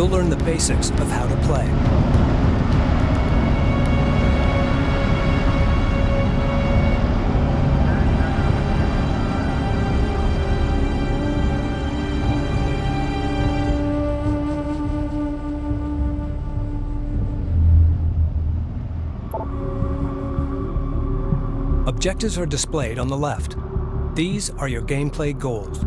you'll learn the basics of how to play. Objectives are displayed on the left. These are your gameplay goals.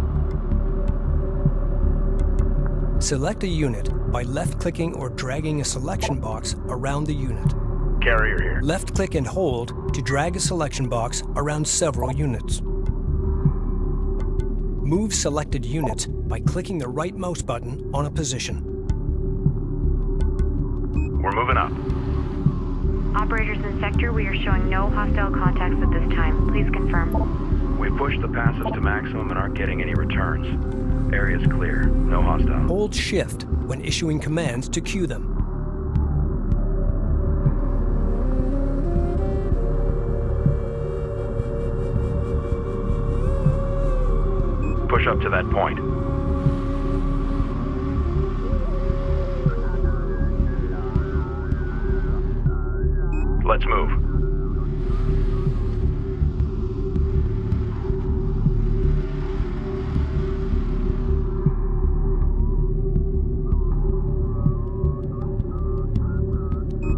Select a unit by left-clicking or dragging a selection box around the unit. Carrier here. Left-click and hold to drag a selection box around several units. Move selected units by clicking the right mouse button on a position. We're moving up. Operators in sector, we are showing no hostile contacts at this time. Please confirm. We've pushed the passives to maximum and aren't getting any returns. Area's clear. No hostile. Hold Shift when issuing commands to queue them. Push up to that point. Let's move.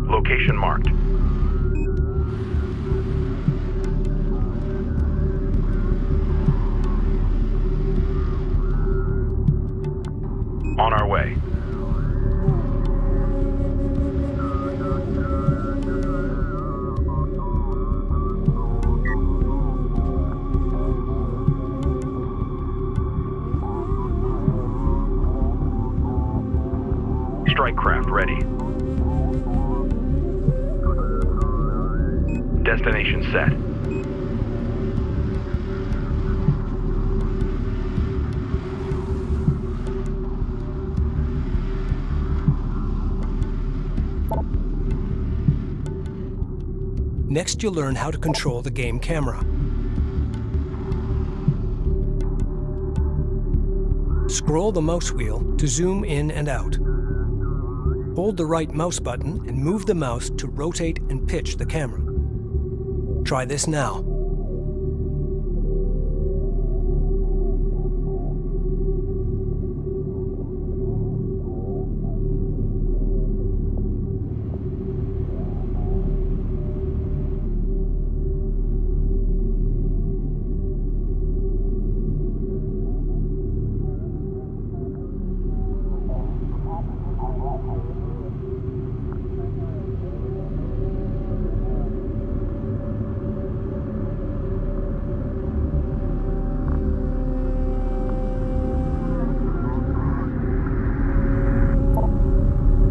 Location marked. On our way. Strike craft ready. Destination set. Next, you'll learn how to control the game camera. Scroll the mouse wheel to zoom in and out. Hold the right mouse button and move the mouse to rotate and pitch the camera. Try this now.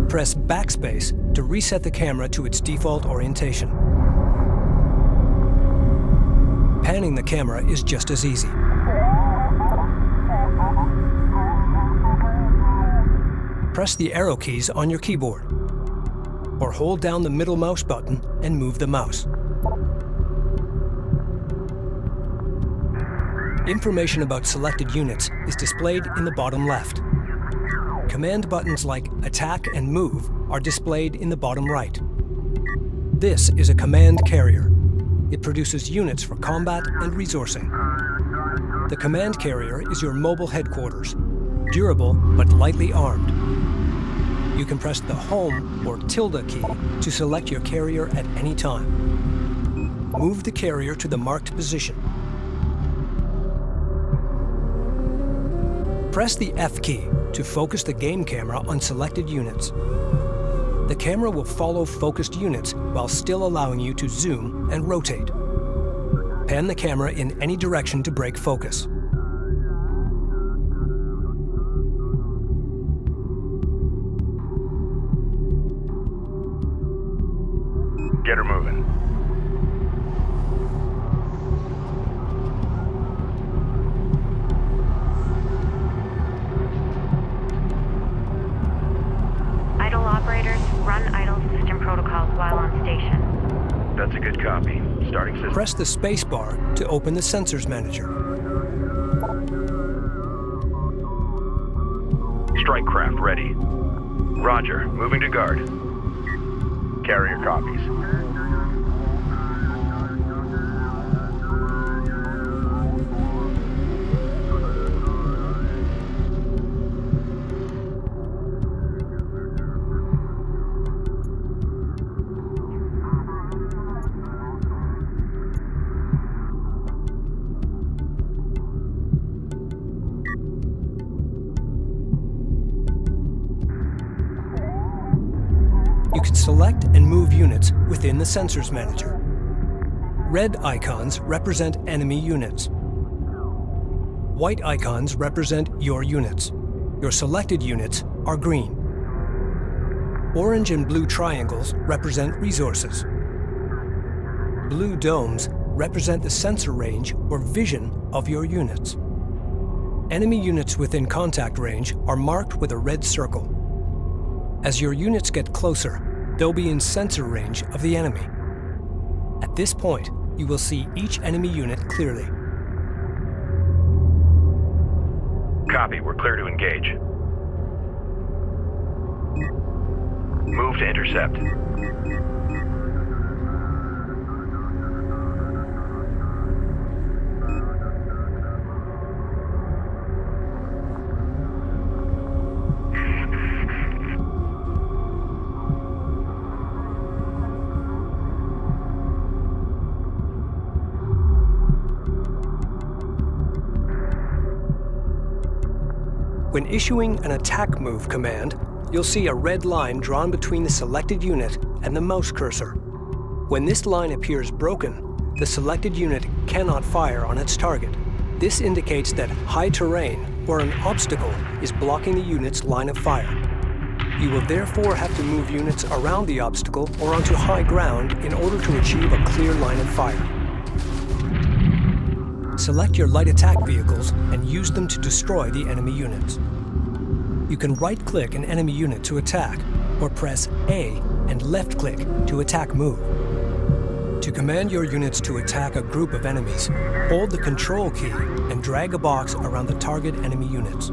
Press backspace to reset the camera to its default orientation. Panning the camera is just as easy. Press the arrow keys on your keyboard, or hold down the middle mouse button and move the mouse. Information about selected units is displayed in the bottom left. Command buttons like Attack and Move are displayed in the bottom right. This is a command carrier. It produces units for combat and resourcing. The command carrier is your mobile headquarters, durable but lightly armed. You can press the Home or tilde key to select your carrier at any time. Move the carrier to the marked position. Press the F key to focus the game camera on selected units. The camera will follow focused units while still allowing you to zoom and rotate. Pan the camera in any direction to break focus. Get her moving. Idle operators, run idle system protocols while on station. That's a good copy. Starting system. Press the space bar to open the Sensors Manager. Strike craft ready. Roger. Moving to guard. Carrier copies. You can select and move units within the Sensors Manager. Red icons represent enemy units. White icons represent your units. Your selected units are green. Orange and blue triangles represent resources. Blue domes represent the sensor range or vision of your units. Enemy units within contact range are marked with a red circle. As your units get closer, they'll be in sensor range of the enemy. At this point, you will see each enemy unit clearly. Copy. We're clear to engage. Move to intercept. When issuing an attack move command, you'll see a red line drawn between the selected unit and the mouse cursor. When this line appears broken, the selected unit cannot fire on its target. This indicates that high terrain or an obstacle is blocking the unit's line of fire. You will therefore have to move units around the obstacle or onto high ground in order to achieve a clear line of fire. Select your light attack vehicles and use them to destroy the enemy units. You can right-click an enemy unit to attack, or press A and left-click to attack move. To command your units to attack a group of enemies, hold the Control key and drag a box around the target enemy units.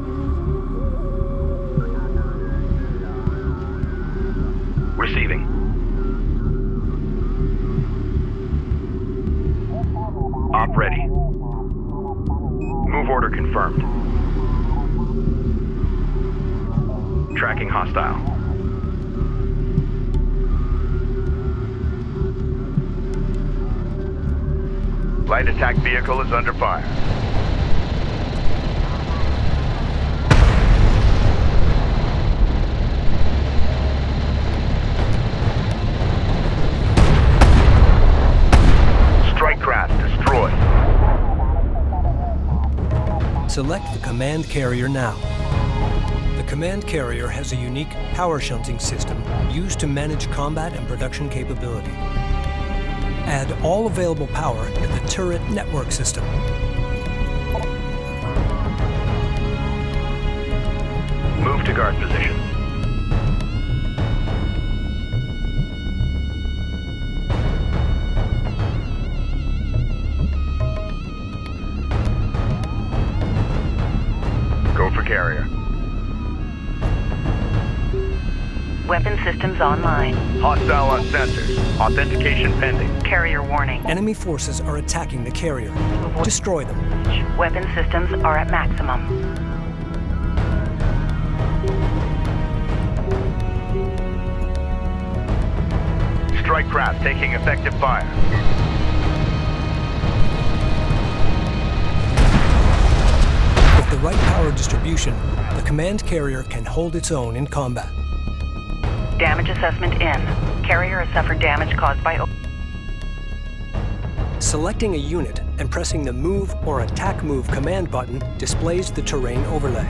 Receiving. Op ready. Move order confirmed. Tracking hostile. Light attack vehicle is under fire. Strike craft destroyed. Select the command carrier now. The command carrier has a unique power shunting system used to manage combat and production capability. Add all available power to the turret network system. Move to guard position. Go for carrier. Weapon systems online. Hostile on sensors. Authentication pending. Carrier warning. Enemy forces are attacking the carrier. Destroy them. Weapon systems are at maximum. Strike craft taking effective fire. With the right power distribution, the command carrier can hold its own in combat. Damage assessment in. Carrier has suffered damage caused by... Selecting a unit and pressing the Move or Attack Move command button displays the terrain overlay.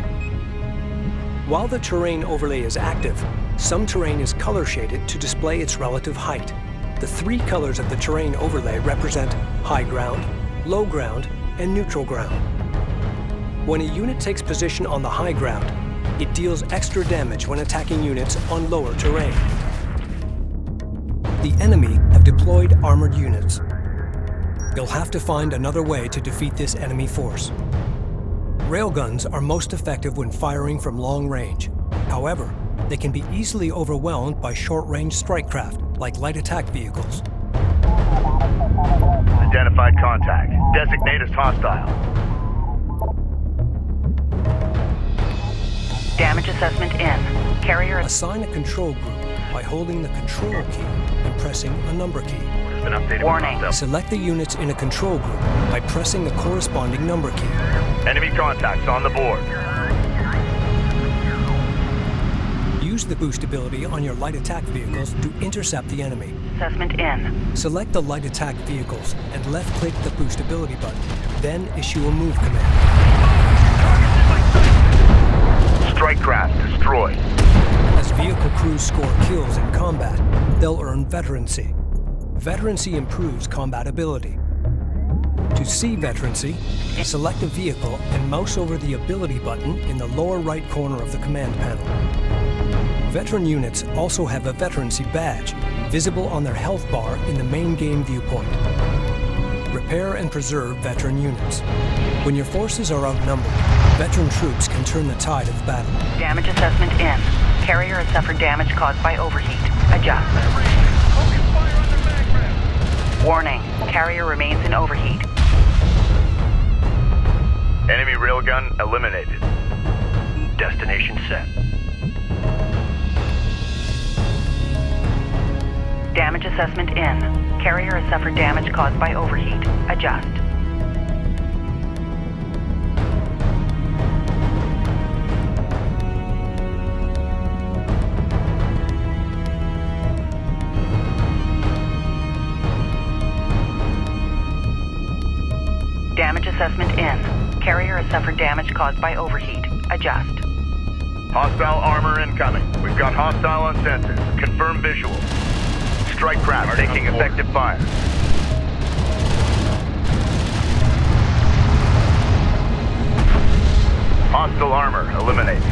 While the terrain overlay is active, some terrain is color shaded to display its relative height. The three colors of the terrain overlay represent high ground, low ground, and neutral ground. When a unit takes position on the high ground, it deals extra damage when attacking units on lower terrain. The enemy have deployed armored units. You'll have to find another way to defeat this enemy force. Railguns are most effective when firing from long range. However, they can be easily overwhelmed by short-range strike craft, like light attack vehicles. Identified contact. Designate as hostile. Damage assessment in. Carrier... Assign a control group by holding the control key and pressing a number key. Has been updated. Warning. Select the units in a control group by pressing the corresponding number key. Enemy contacts on the board. Use the boost ability on your light attack vehicles to intercept the enemy. Assessment in. Select the light attack vehicles and left-click the boost ability button, then issue a move command. Strike craft destroyed. As vehicle crews score kills in combat, they'll earn veterancy. Veterancy improves combat ability. To see veterancy, select a vehicle and mouse over the ability button in the lower right corner of the command panel. Veteran units also have a veterancy badge visible on their health bar in the main game viewpoint. Repair and preserve veteran units. When your forces are outnumbered, veteran troops can turn the tide of battle. Damage assessment in. Carrier has suffered damage caused by overheat. Adjust. Warning. Carrier remains in overheat. Enemy railgun eliminated. Destination set. Damage assessment in. Carrier has suffered damage caused by overheat. Adjust. Damage assessment in. Carrier has suffered damage caused by overheat. Adjust. Hostile armor incoming. We've got hostile on sensors. Confirm visual. Strike craft taking effective fire. Hostile armor eliminated.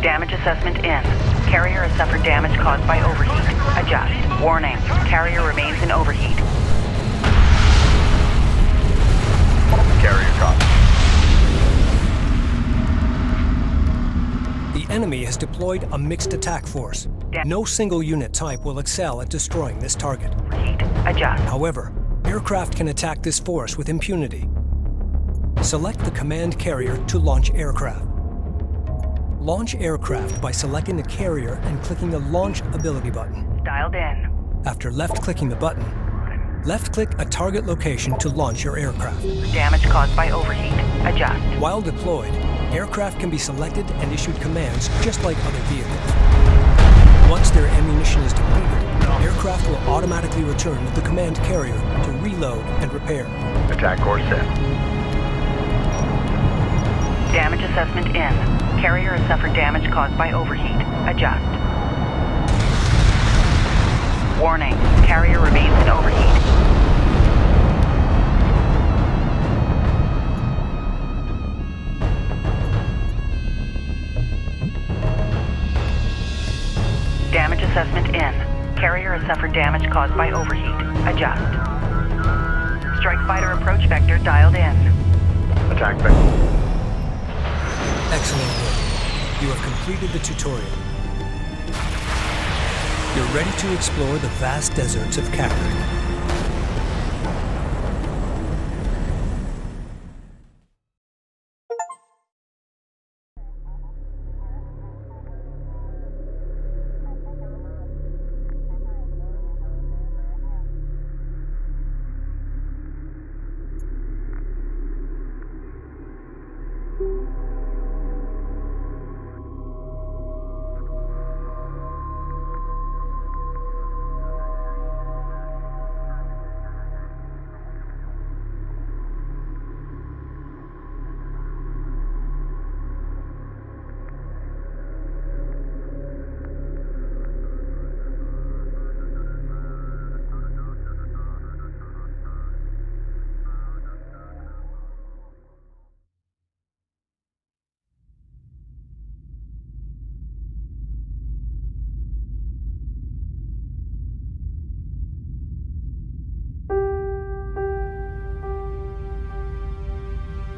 Damage assessment in. Carrier has suffered damage caused by overheat. Adjust. Warning. Carrier remains in overheat. Carrier copy. The enemy has deployed a mixed attack force. No single unit type will excel at destroying this target. Overheat. Adjust. However, aircraft can attack this force with impunity. Select the command carrier to launch aircraft. Launch aircraft by selecting the carrier and clicking the Launch ability button. Dialed in. After left-clicking the button, left-click a target location to launch your aircraft. Damage caused by overheat. Adjust. While deployed, aircraft can be selected and issued commands just like other vehicles. Once their ammunition is depleted, aircraft will automatically return to the command carrier to reload and repair. Attack course set. Damage assessment in. Carrier has suffered damage caused by overheat. Adjust. Warning. Carrier remains in overheat. Damage assessment in. Carrier has suffered damage caused by overheat. Adjust. Strike fighter approach vector dialed in. Attack vector. Excellent work. You have completed the tutorial. You're ready to explore the vast deserts of Kharak.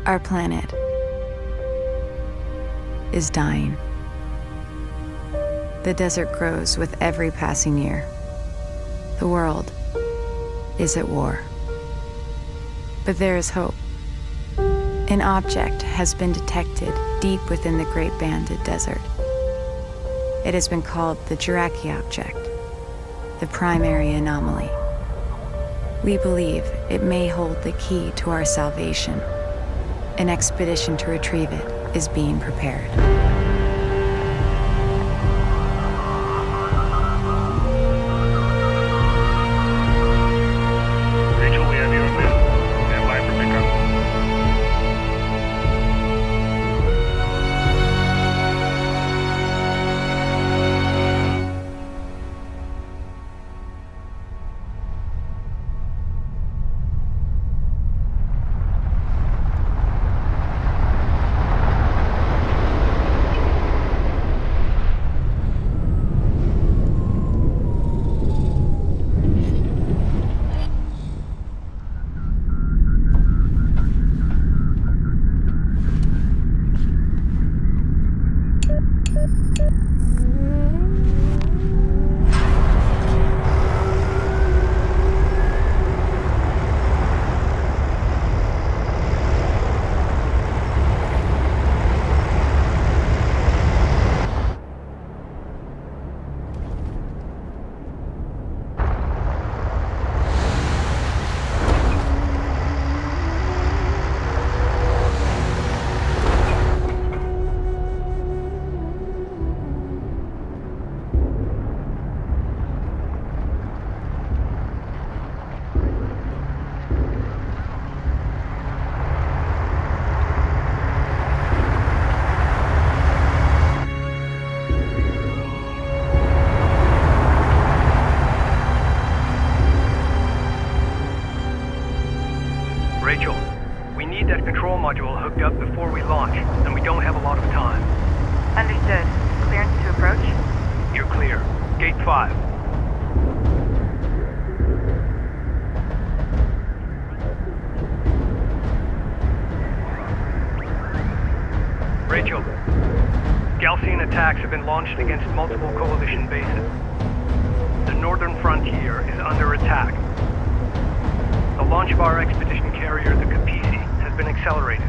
Our planet. is dying. The desert grows with every passing year. The world is at war. But there is hope. An object has been detected deep within the Great Banded Desert. It has been called the Jiraki object, the primary anomaly. We believe it may hold the key to our salvation. An expedition to retrieve it is being prepared. Rachel, we have you on this. Stand by for pickup. Rachel, we need that control module hooked up before we launch, and we don't have a lot of time. Understood. Clearance to approach? You're clear. Gate 5. Rachel, Gaussian attacks have been launched against multiple coalition bases. The northern frontier is under attack. The launch of our expedition carrier, the Capisi, has been accelerated.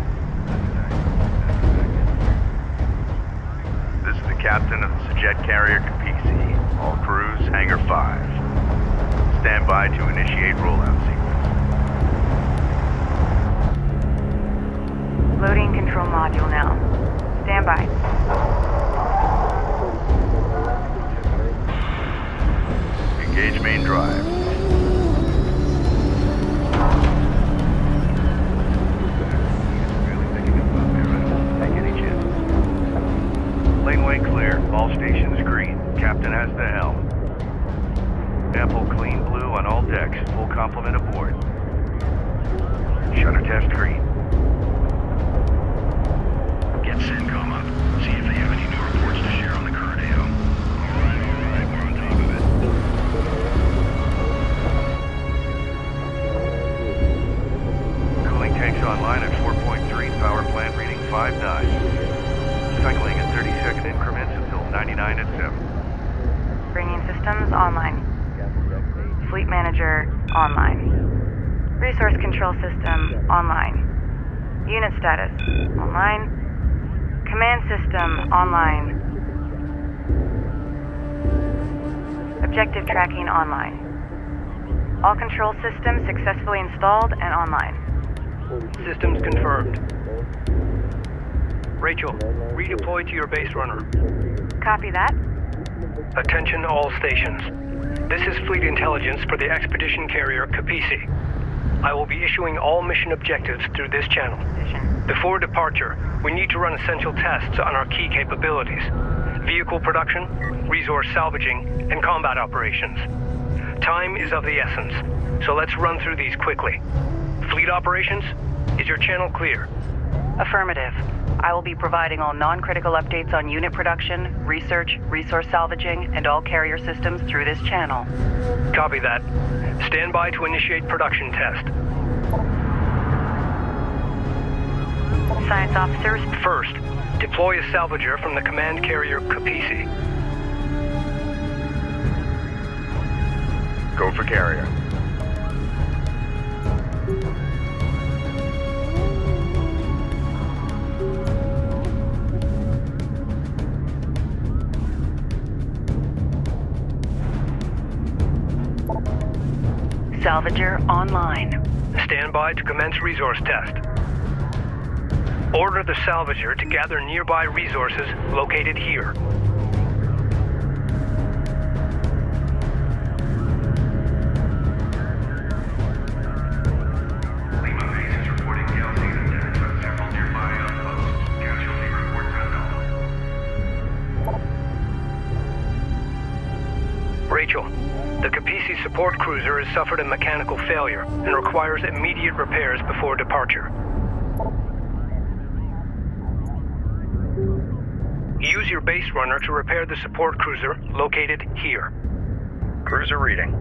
This is the captain of the jet carrier Capisi. All crews, Hangar 5. Stand by to initiate rollout sequence. Loading control module now. Stand by. Engage main drive. Laneway clear. All stations green. Captain has the helm. Ample clean blue on all decks. Full complement aboard. Shutter test green. Get CENTCOM up. See if they have any new reports to share on the current AO. All right, we're on top of it. Cooling tanks online at 4.3, power plant reading 5.9. Cycling at 30-second increments until 99 at 7. Bringing systems online. Fleet manager online. Resource control system online. Unit status online. Command system online. Objective tracking online. All control systems successfully installed and online. Systems confirmed. Rachel, redeploy to your base runner. Copy that. Attention all stations. This is fleet intelligence for the expedition carrier Capisi. I will be issuing all mission objectives through this channel. Before departure, we need to run essential tests on our key capabilities. Vehicle production, resource salvaging, and combat operations. Time is of the essence, so let's run through these quickly. Fleet operations, is your channel clear? Affirmative. I will be providing all non-critical updates on unit production, research, resource salvaging, and all carrier systems through this channel. Copy that. Stand by to initiate production test. Science officers. First, Deploy a salvager from the command carrier Capisi. Go for carrier. Salvager online. Stand by to commence resource test. Order the salvager to gather nearby resources located here. Rachel, the Capisi support cruiser has suffered a mechanical failure and requires immediate repairs before departure. Use your base runner to repair the support cruiser located here. Cruiser reading.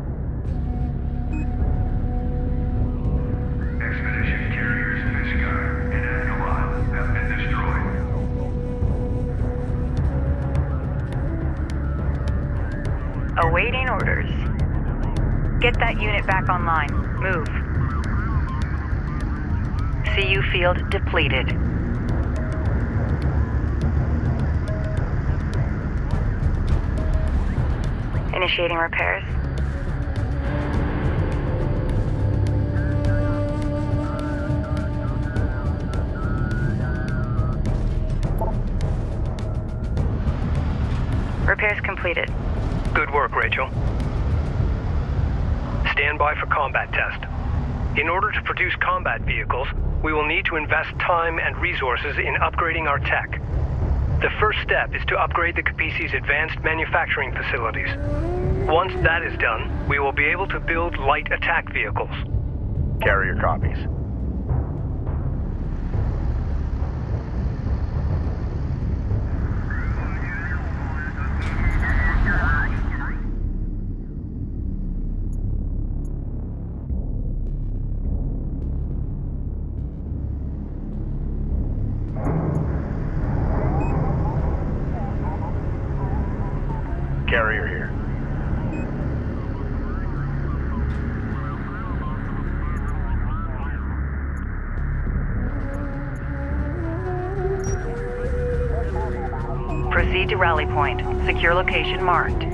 Expedition carriers in the sky and Avalon have been destroyed. Awaiting orders. Get that unit back online. Move. CU field depleted. Initiating repairs. Repairs completed. Good work, Rachel. Stand by for combat test. In order to produce combat vehicles, we will need to invest time and resources in upgrading our tech. The first step is to upgrade the Capisi's advanced manufacturing facilities. Once that is done, we will be able to build light attack vehicles. Carrier copies. Carrier here. Proceed to rally point. Secure location marked.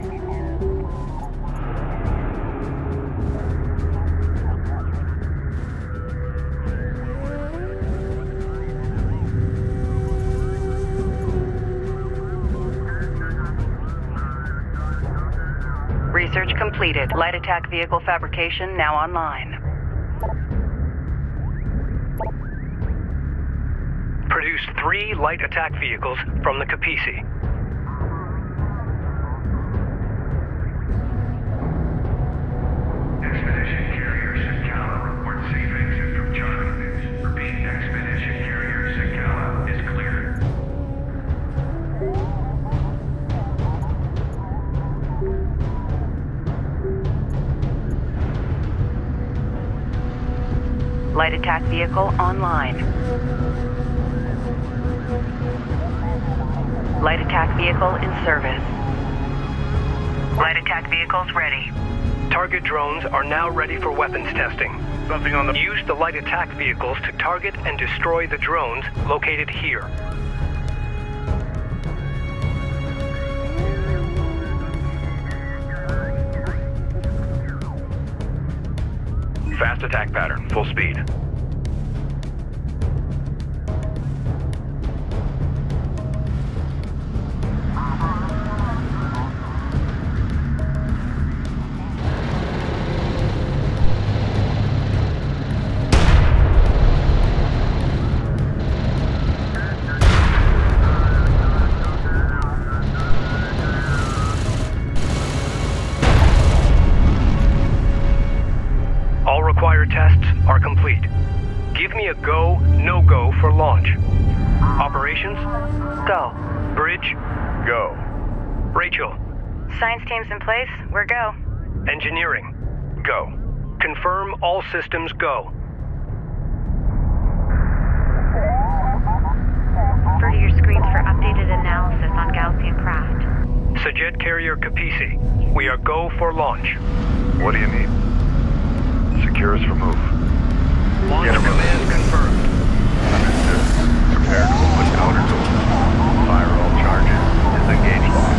Research completed. Light attack vehicle fabrication now online. Produce 3 light attack vehicles from the Capisi. Expedition carrier Sakala report safe exit from Charlie. Repeat, Expedition carrier Sakala is cleared. Light attack vehicle online. Light attack vehicle in service. Light attack vehicles ready. Target drones are now ready for weapons testing. Something on the... Use the light attack vehicles to target and destroy the drones located here. Fast attack pattern, full speed. All required tests are complete. Give me a go, no-go for launch. Operations? Go. Bridge? Go. Rachel? Science team's in place. We're go. Engineering? Go. Confirm all systems go. For refer to your screens for updated analysis on Gaussian craft. Sajet Carrier Capisi. We are go for launch. What do you need? Secure us for move. Launch Get 'em command confirmed. Understood. Prepare to open outer doors. Fire all charges. Disengage lock.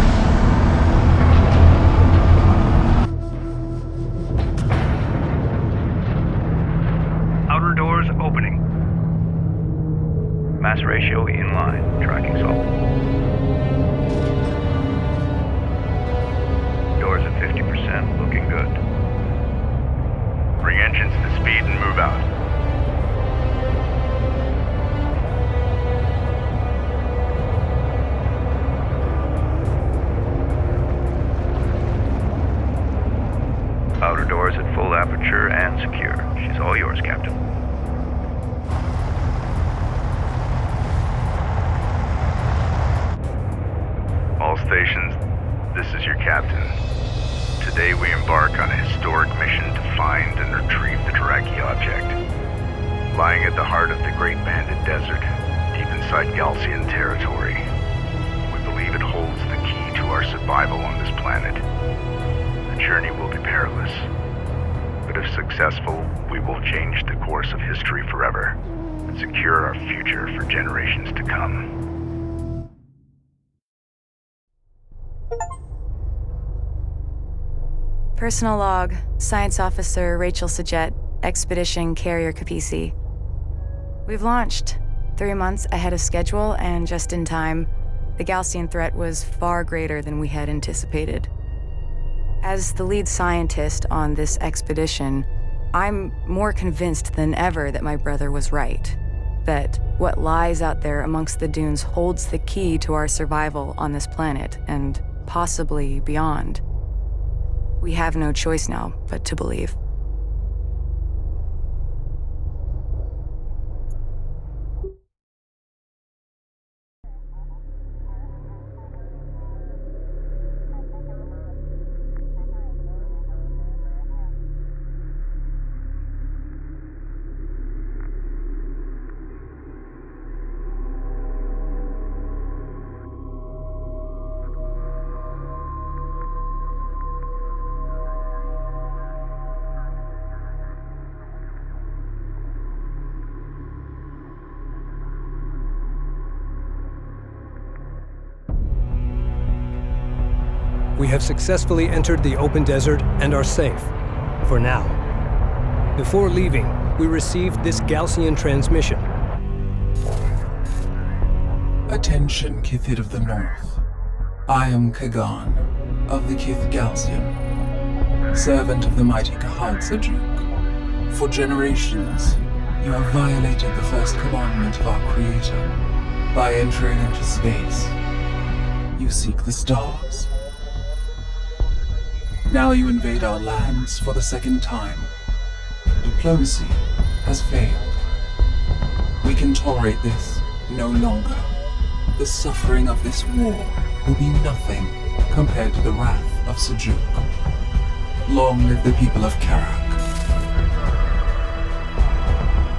Outer doors opening. Mass ratio in line. Tracking solid. Doors at 50%. Looking good. Bring engines to speed and move out. Outer doors at full aperture and secure. She's all yours, Captain. All stations, this is your captain. Today we embark on a historic mission to find and retrieve the Taraki object. Lying at the heart of the Great Banded Desert, deep inside Gaussian territory. We believe it holds the key to our survival on this planet. The journey will be perilous, but if successful, we will change the course of history forever and secure our future for generations to come. Personal log, Science Officer Rachel Sajet, Expedition Carrier Capisi. We've launched 3 months ahead of schedule and just in time. The Gaussian threat was far greater than we had anticipated. As the lead scientist on this expedition, I'm more convinced than ever that my brother was right. That what lies out there amongst the dunes holds the key to our survival on this planet and possibly beyond. We have no choice now but to believe. We have successfully entered the open desert and are safe, for now. Before leaving, we received this Gaussian transmission. Attention, Kithid of the North. I am Kagan, of the Kith Gaussian, servant of the mighty Kahad Sajuk. For generations, you have violated the first commandment of our Creator by entering into space. You seek the stars. Now you invade our lands for the second time. Diplomacy has failed. We can tolerate this no longer. The suffering of this war will be nothing compared to the wrath of Sajuk. Long live the people of Kharak.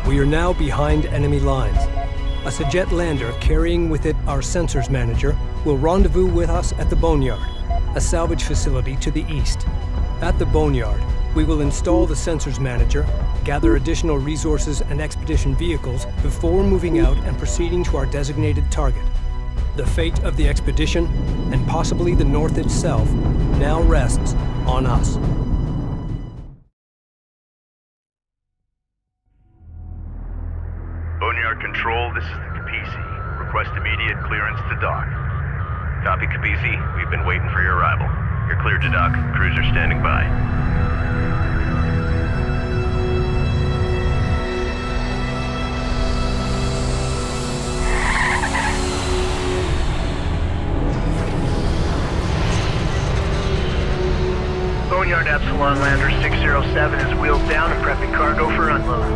We are now behind enemy lines. A Sajet lander carrying with it our sensors manager will rendezvous with us at the Boneyard, a salvage facility to the east. At the Boneyard, we will install the sensors manager, gather additional resources and expedition vehicles before moving out and proceeding to our designated target. The fate of the expedition, and possibly the North itself, now rests on us. Boneyard Control, this is the Capisi. Request immediate clearance to dock. Copy, Capisi. We've been waiting for your arrival. You're cleared to dock. Cruiser standing by. Boneyard Epsilon Lander 607 is wheeled down and prepping cargo for unload.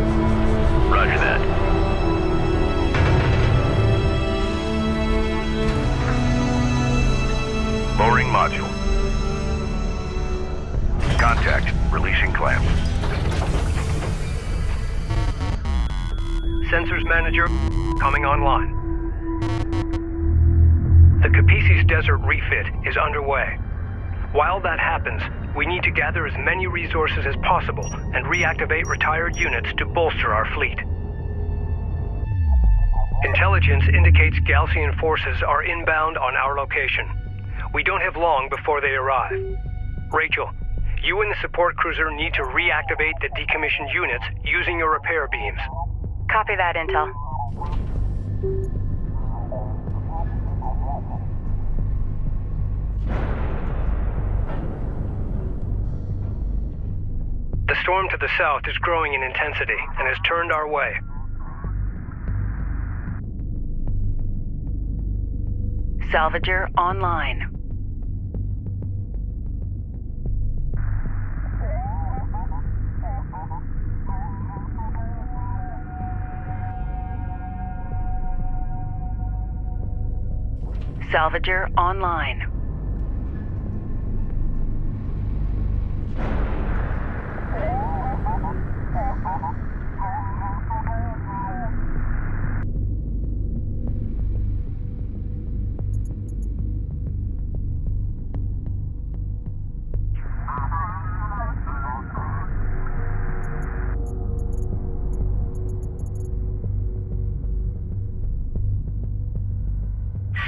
Roger that. Lowering module. Contact. Releasing clamp. Sensors manager coming online. The Capisi's desert refit is underway. While that happens, we need to gather as many resources as possible and reactivate retired units to bolster our fleet. Intelligence indicates Galcian forces are inbound on our location. We don't have long before they arrive. Rachel, you and the support cruiser need to reactivate the decommissioned units using your repair beams. Copy that, Intel. The storm to the south is growing in intensity and has turned our way. Salvager online. Salvager online.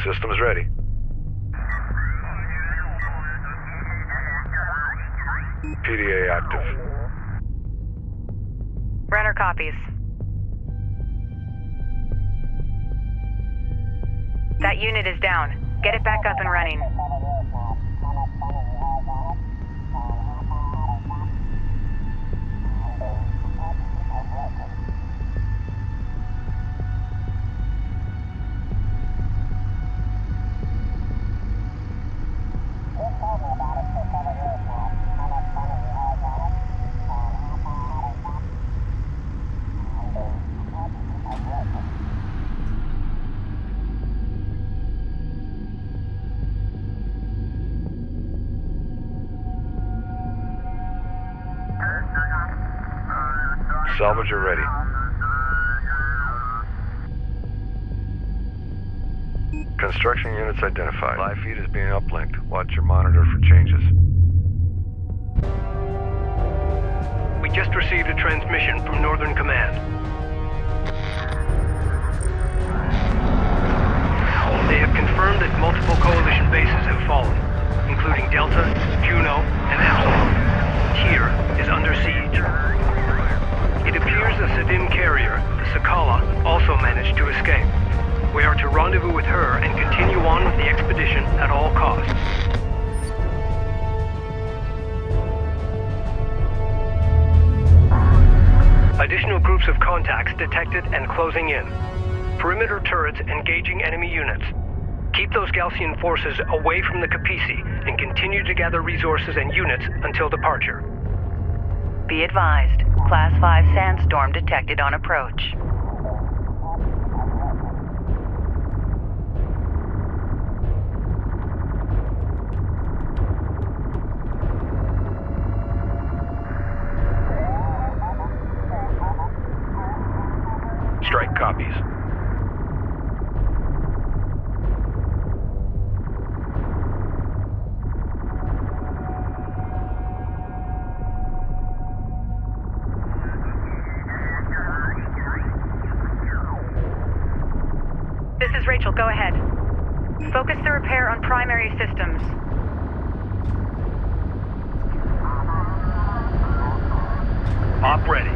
System's ready. PDA active. Runner copies. That unit is down. Get it back up and running. Salvager ready. Construction units identified. Live feed is being uplinked. Watch your monitor for changes. We just received a transmission from Northern Command. They have confirmed that multiple coalition bases have fallen, including Delta, Juno, and Epsilon. Tyr is under siege. It appears the Dimm carrier, the Sakala, also managed to escape. We are to rendezvous with her and continue on with the expedition at all costs. Additional groups of contacts detected and closing in. Perimeter turrets engaging enemy units. Keep those Galcian forces away from the Capisi and continue to gather resources and units until departure. Be advised, Class 5 sandstorm detected on approach. Strike copies. This is Rachel, go ahead. Focus the repair on primary systems. Op ready.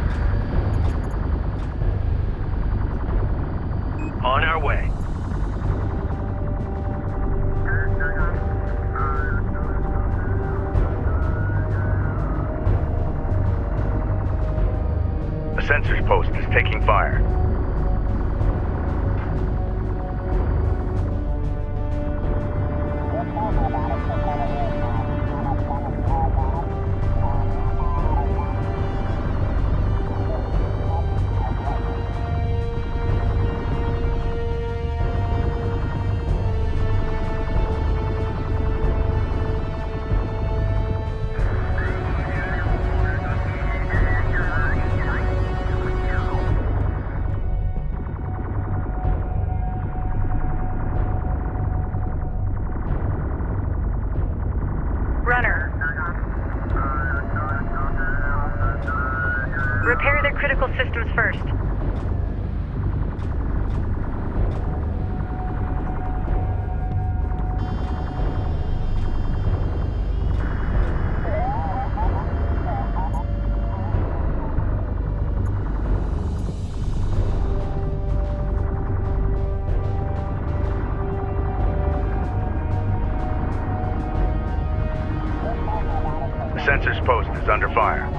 On our way. A sensors post is taking fire. Repair their critical systems first. The sensor's post is under fire.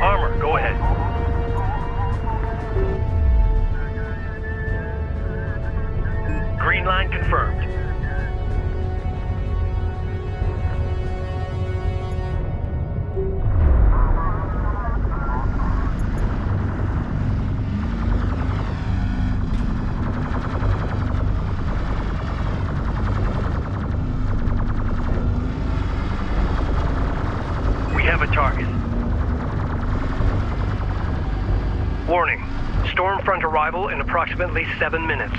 Armor, go ahead. Green line confirmed. We have a target. Warning. Storm front arrival in approximately 7 minutes.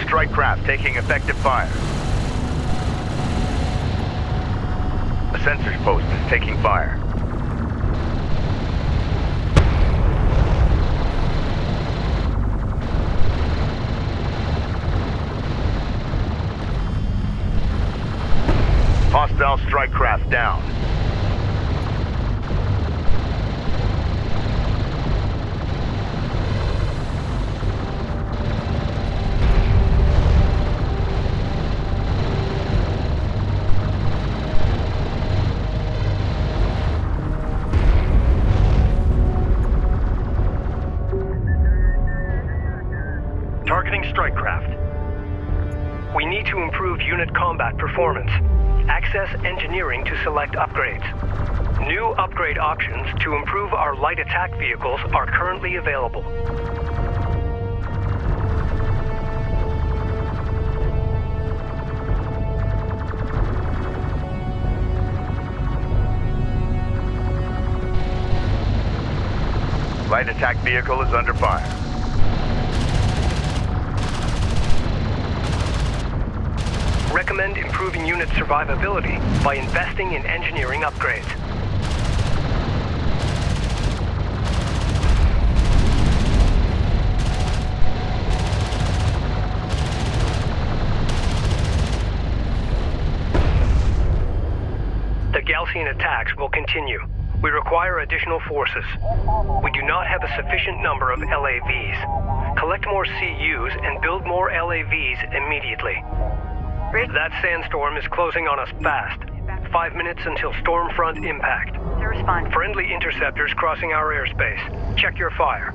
Strike craft taking effective fire. The sensor's post is taking fire. Hostile strike craft down. Targeting strike craft. We need to improve unit combat performance. Access engineering to select upgrades. New upgrade options to improve our light attack vehicles are currently available. Light attack vehicle is under fire. Recommend improving unit survivability by investing in engineering upgrades. The Gaussian attacks will continue. We require additional forces. We do not have a sufficient number of LAVs. Collect more CUs and build more LAVs immediately. That sandstorm is closing on us fast. 5 minutes until storm front impact. To respond. Friendly interceptors crossing our airspace. Check your fire.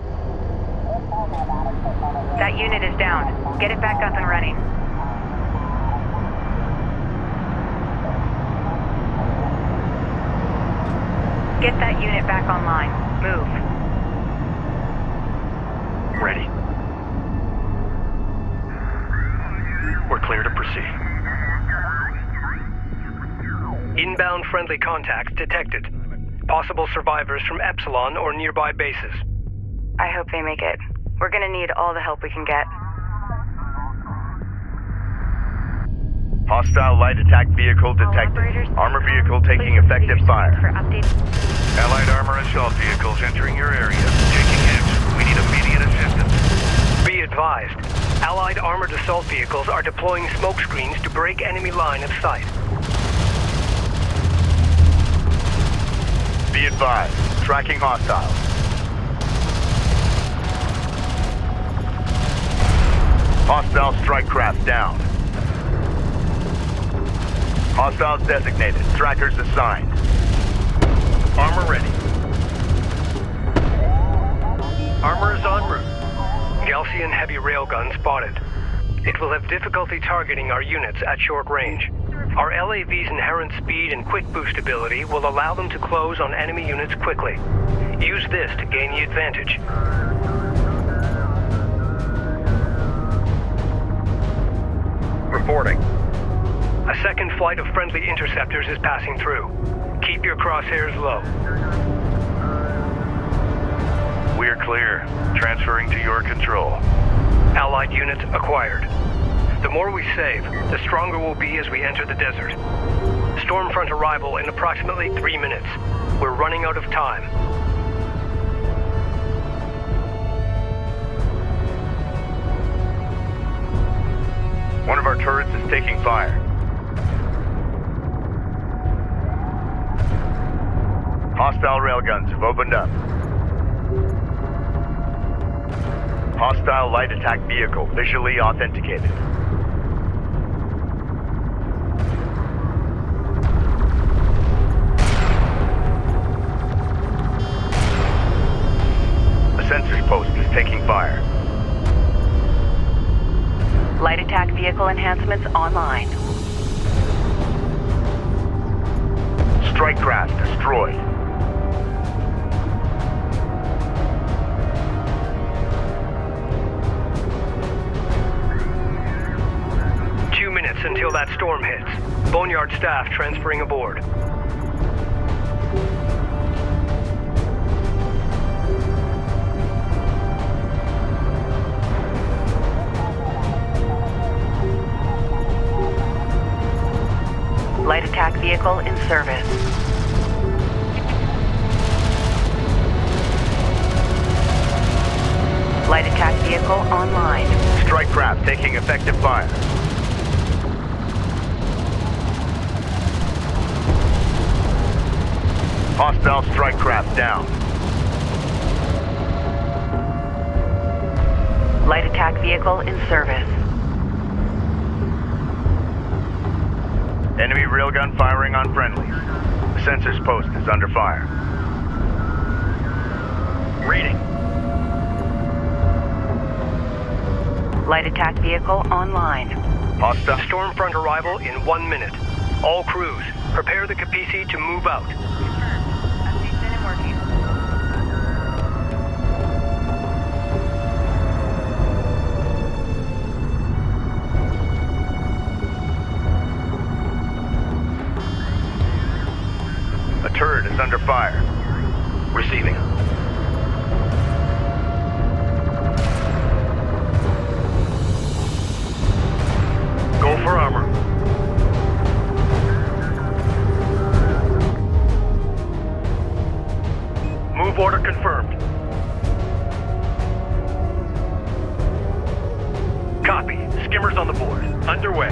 That unit is down. Get it back up and running. Get that unit back online. Move. Ready. We're clear to proceed. Inbound friendly contacts detected. Possible survivors from Epsilon or nearby bases. I hope they make it. We're gonna need all the help we can get. Hostile light attack vehicle detected. Armor vehicle taking effective fire. Allied armor assault vehicles entering your area. Taking hits. We need immediate assistance. Be advised. Allied armored assault vehicles are deploying smoke screens to break enemy line of sight. Be advised. Tracking hostiles. Hostile strike craft down. Hostiles designated. Trackers assigned. Armor ready. Armor is en route. Gaussian heavy railgun spotted. It will have difficulty targeting our units at short range. Our LAV's inherent speed and quick boost ability will allow them to close on enemy units quickly. Use this to gain the advantage. reporting. A second flight of friendly interceptors is passing through. Keep your crosshairs low. We are clear. Transferring to your control. Allied units acquired. The more we save, the stronger we'll be as we enter the desert. Stormfront arrival in approximately 3 minutes. We're running out of time. One of our turrets is taking fire. Hostile railguns have opened up. Hostile light attack vehicle visually authenticated. A sensors post is taking fire. Light attack vehicle enhancements online. Strike craft destroyed. Until that storm hits. Boneyard staff transferring aboard. Light attack vehicle in service. Light attack vehicle online. Strike craft taking effective fire. Hostile strike craft down. Light attack vehicle in service. Enemy railgun firing on friendlies. The sensors post is under fire. Reading. Light attack vehicle online. Hostile. Stormfront arrival in 1 minute. All crews, prepare the Capisi to move out. A turret is under fire. Receiving. Go for armor. Move order confirmed. Copy. Skimmers on the board. Underway.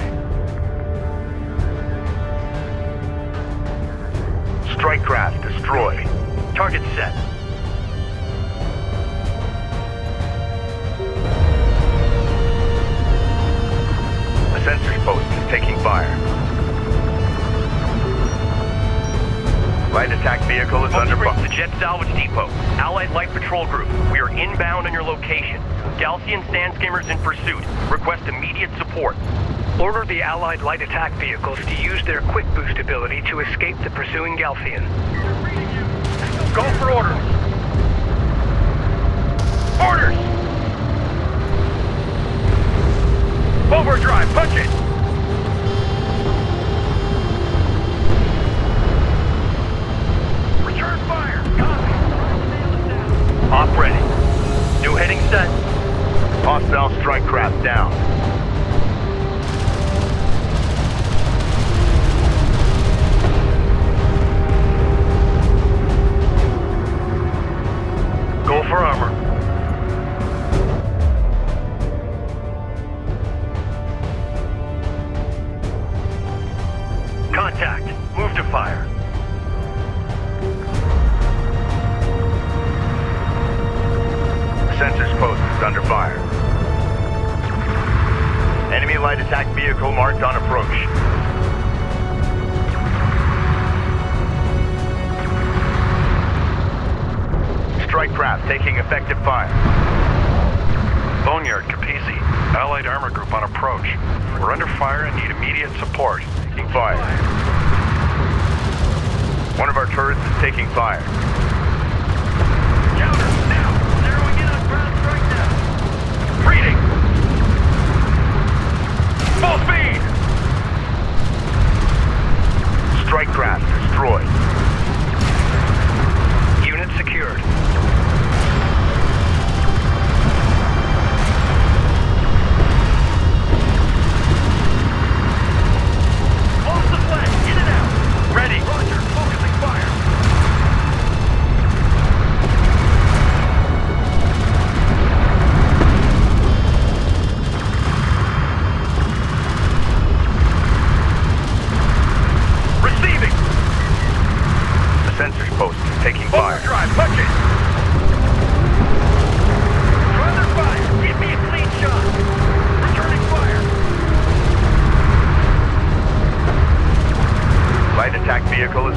Strike craft destroyed. Target set. A sensors post is taking fire. Light attack vehicle is under fire. The Jet Salvage Depot. Allied Light Patrol Group. We are inbound on your location. Galcian sand skimmers in pursuit. Request immediate support. Order the Allied light attack vehicles to use their quick boost ability to escape the pursuing Galcian. Go for orders. Orders! Overdrive, punch it! Return fire, copy. Op ready. New heading set. Hostile strike craft down. Go for armor. Contact. Move to fire. Sensors post is under fire. Enemy light attack vehicle marked on approach. Strike craft taking effective fire. Boneyard, Capisi. Allied armor group on approach. We're under fire and need immediate support. Taking fire. One of our turrets is taking fire. Counter, now! Zeroing in on ground strike now! Reading! Full speed!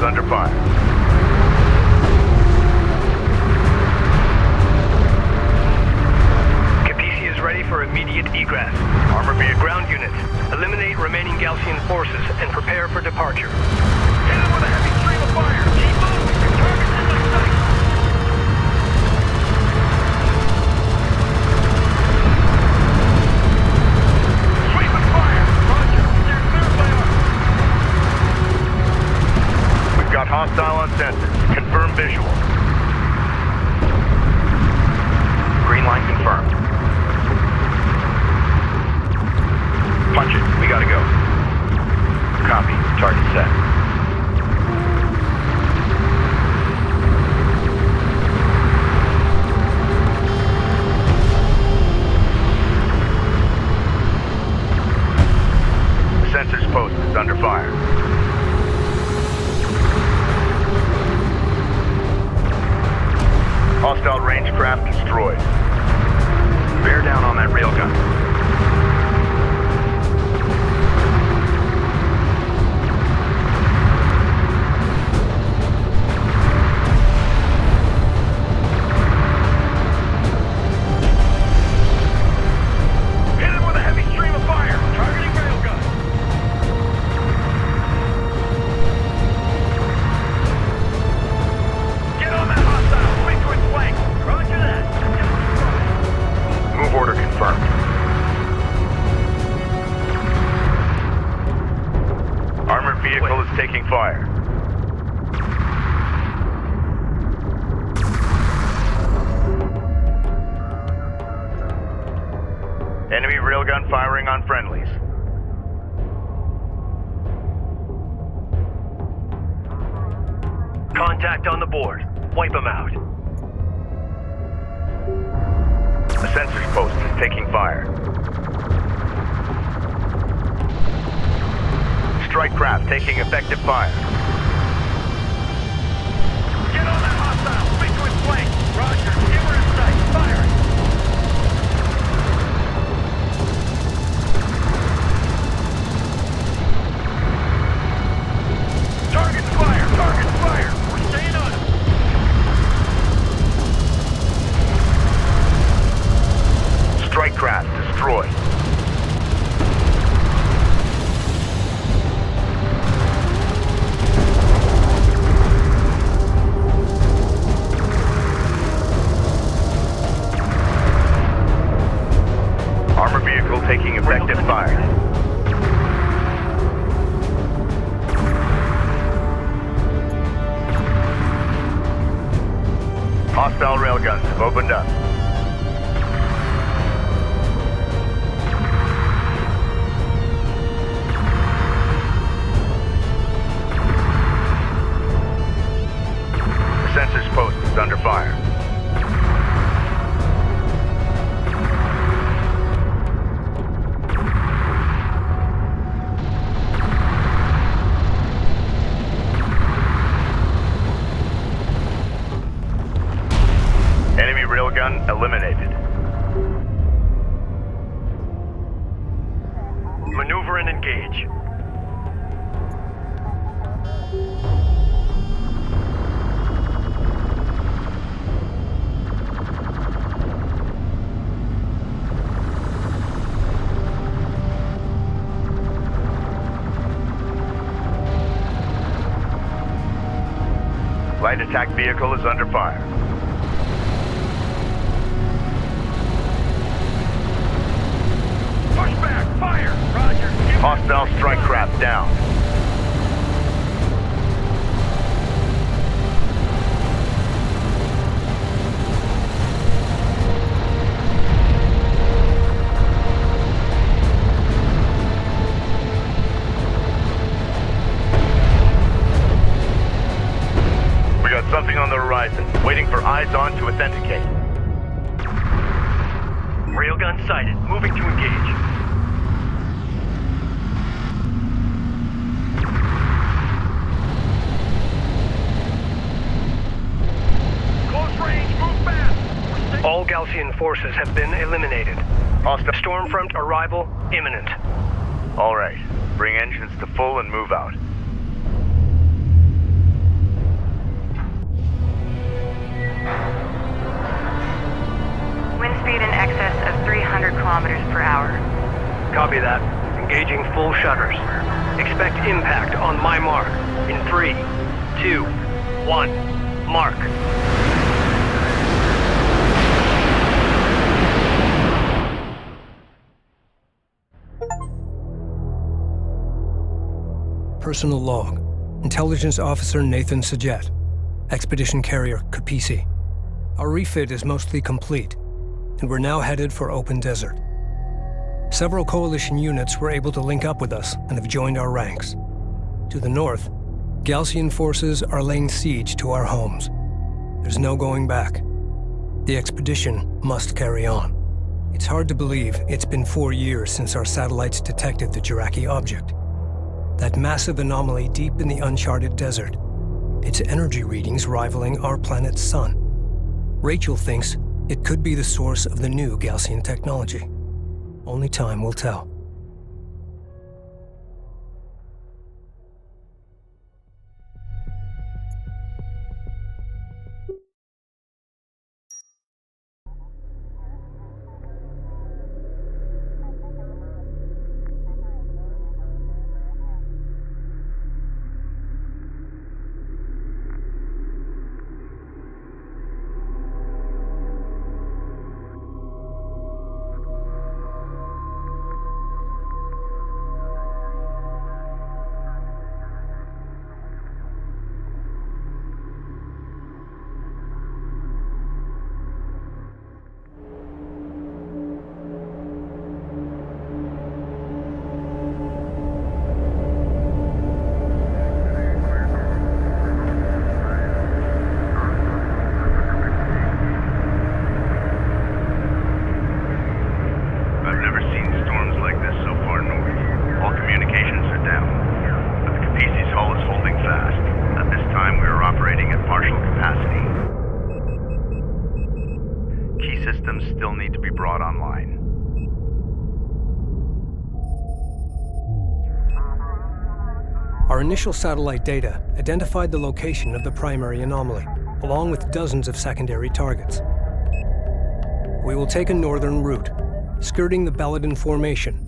is under fire. Capisi is ready for immediate egress. Armor vehicle. Ground units, eliminate remaining Galcian forces and prepare for departure. Hit them with a heavy stream of fire. Keep moving. Your target's in the sight. Sweeping fire. Roger. They're cleared by us. We've got hostile on sensors. Confirm visual. Green line confirmed. Punch it. We gotta go. Copy. Target set. The sensors post is under fire. Hostile range craft destroyed. Bear down on that railgun. Hit him with a heavy stream of fire. Targeting railgun. Get on that hostile. Swing to its flank. Roger that. Move order confirmed. Armored vehicle is taking fire. Enemy railgun firing on friendlies. Contact on the board. Wipe them out. The sensors post is taking fire. Strike craft taking effective fire. Get on that hostile. Swing to its flank. Roger. Skimmer in sight. Firing. Target fire. Target fire. We're staying on it. Strike craft destroyed. Armor vehicle taking effective fire. Hostile railguns have opened up. The sensors post is under fire. Enemy railgun eliminated. Maneuver and engage. Light attack vehicle is under fire. Push back. Fire. Roger. Hostile strike craft down. We got something on the horizon, waiting for eyes on to authenticate. Railgun sighted. Moving to engage. Close range. Move fast. All Galcian forces have been eliminated. Hostile. Stormfront arrival imminent. All right. Bring engines to full and move out. Wind speed in excess of 300 kilometers per hour. Copy that. Engaging full shutters. Expect impact on my mark. In 3, 2, 1, mark. Personal log. Intelligence Officer Nathan Sajet. Expedition Carrier Kapisi. Our refit is mostly complete, and we're now headed for open desert. Several coalition units were able to link up with us and have joined our ranks. To the north, Galcian forces are laying siege to our homes. There's no going back. The expedition must carry on. It's hard to believe it's been 4 years since our satellites detected the Jiraki object. That massive anomaly deep in the uncharted desert. Its energy readings rivaling our planet's sun. Rachel thinks it could be the source of the new Galcian technology. Only time will tell. Still need to be brought online. Our initial satellite data identified the location of the primary anomaly, along with dozens of secondary targets. We will take a northern route, skirting the Baladin Formation.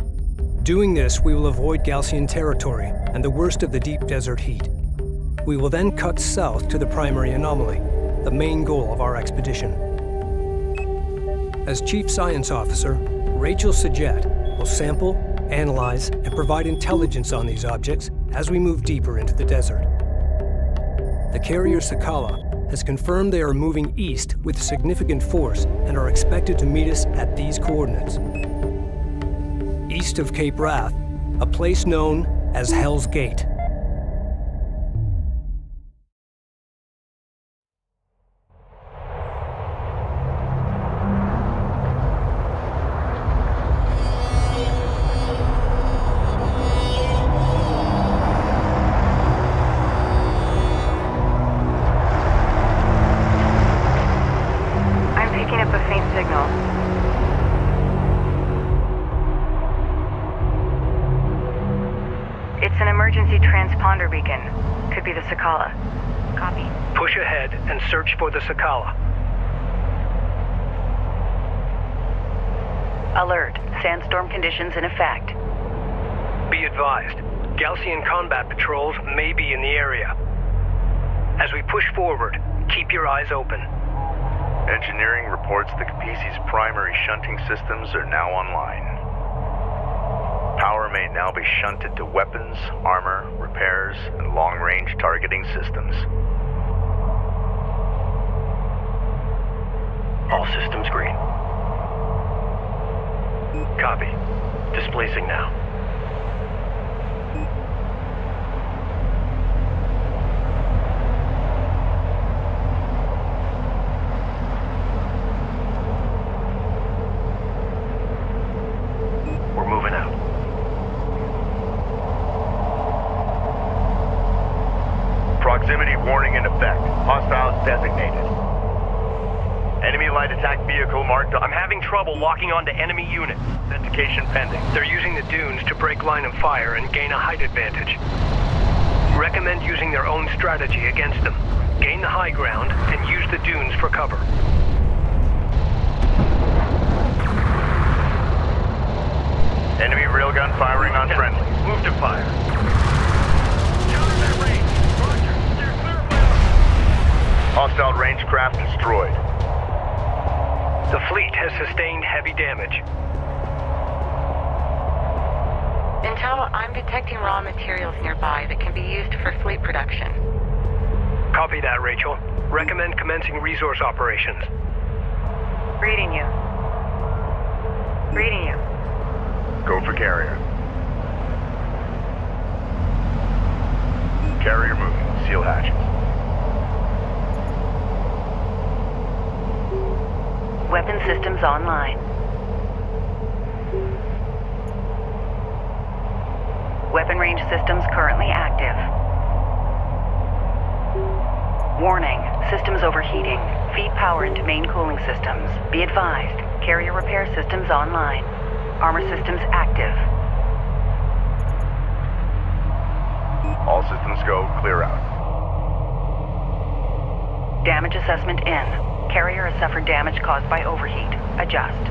Doing this, we will avoid Galcian territory and the worst of the deep desert heat. We will then cut south to the primary anomaly, the main goal of our expedition. As Chief Science Officer, Rachel Sajet will sample, analyze, and provide intelligence on these objects as we move deeper into the desert. The carrier Sakala has confirmed they are moving east with significant force and are expected to meet us at these coordinates. East of Cape Wrath, a place known as Hell's Gate. It's an emergency transponder beacon. Could be the Sakala. Copy. Push ahead and search for the Sakala. Alert. Sandstorm conditions in effect. Be advised. Galcian combat patrols may be in the area. As we push forward, keep your eyes open. Engineering reports the Kapisi's primary shunting systems are now online. Power may now be shunted to weapons, armor, repairs, and long-range targeting systems. All systems green. Copy. Displacing now. We're moving out. Proximity warning in effect. Hostiles designated. Enemy light attack vehicle marked on... I'm having trouble locking onto enemy units. Authentication pending. They're using the dunes to break line of fire and gain a height advantage. Recommend using their own strategy against them. Gain the high ground and use the dunes for cover. Enemy railgun firing on friendly. Move to fire. Counter that range. Roger. Steer clear of my Hostile range craft destroyed. The fleet has sustained heavy damage. Intel, I'm detecting raw materials nearby that can be used for fleet production. Copy that, Rachel. Recommend commencing resource operations. Reading you. Reading you. Go for carrier. Carrier moving. Seal hatches. Weapon systems online. Weapon range systems currently active. Warning, systems overheating. Feed power into main cooling systems. Be advised, carrier repair systems online. Armor systems active. All systems go. Clear out. Damage assessment in. Carrier has suffered damage caused by overheat. Adjust.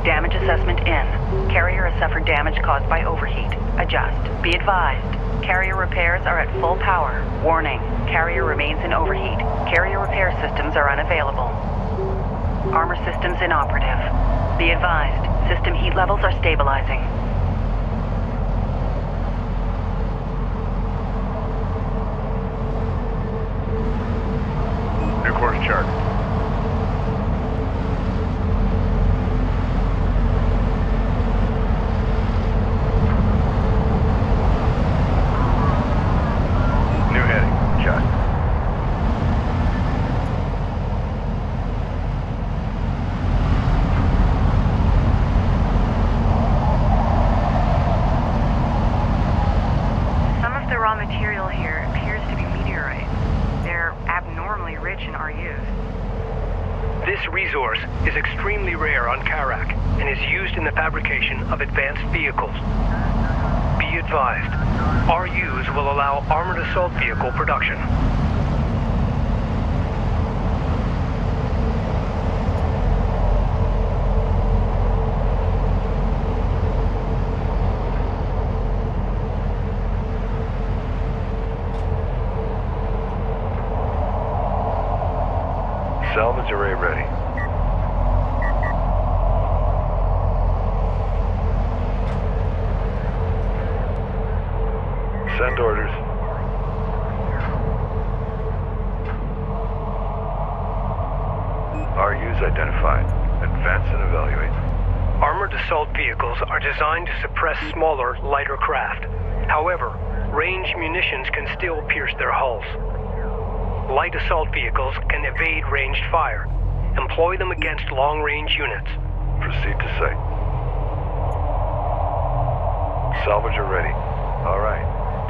Damage assessment in. Carrier has suffered damage caused by overheat. Adjust. Be advised. Carrier repairs are at full power. Warning. Carrier remains in overheat. Carrier repair systems are unavailable. Armor systems inoperative. Be advised. System heat levels are stabilizing. New course chart. New heading. Just. Some of the raw material here appears to be meteorite. They're abnormally rich in RUs. This resource is extremely rare on Kharak and is used in the fabrication of advanced vehicles. Be advised, RUs will allow armored assault vehicle production. Salvage array ready. Send orders. RUs identified. Advance and evaluate. Armored assault vehicles are designed to suppress smaller, lighter craft. However, ranged munitions can still pierce their hulls. Light assault vehicles can evade ranged fire. Employ them against long-range units. Proceed to site. Salvager ready. All right.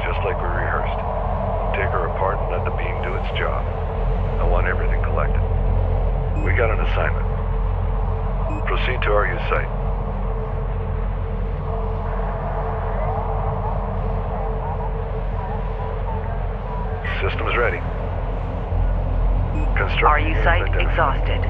Just like we rehearsed. Take her apart and let the beam do its job. I want everything collected. We got an assignment. Proceed to RU site. Systems ready. RU site exhausted.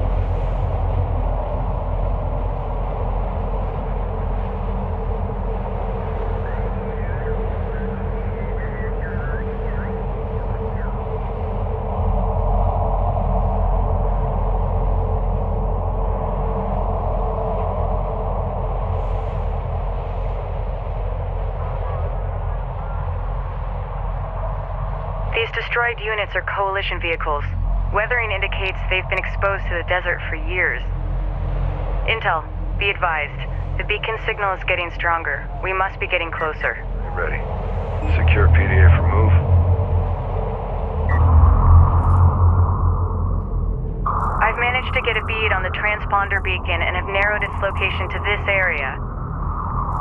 These destroyed units are coalition vehicles. Weathering indicates they've been exposed to the desert for years. Intel, be advised. The beacon signal is getting stronger. We must be getting closer. Ready. Secure PDA for move. I've managed to get a bead on the transponder beacon and have narrowed its location to this area.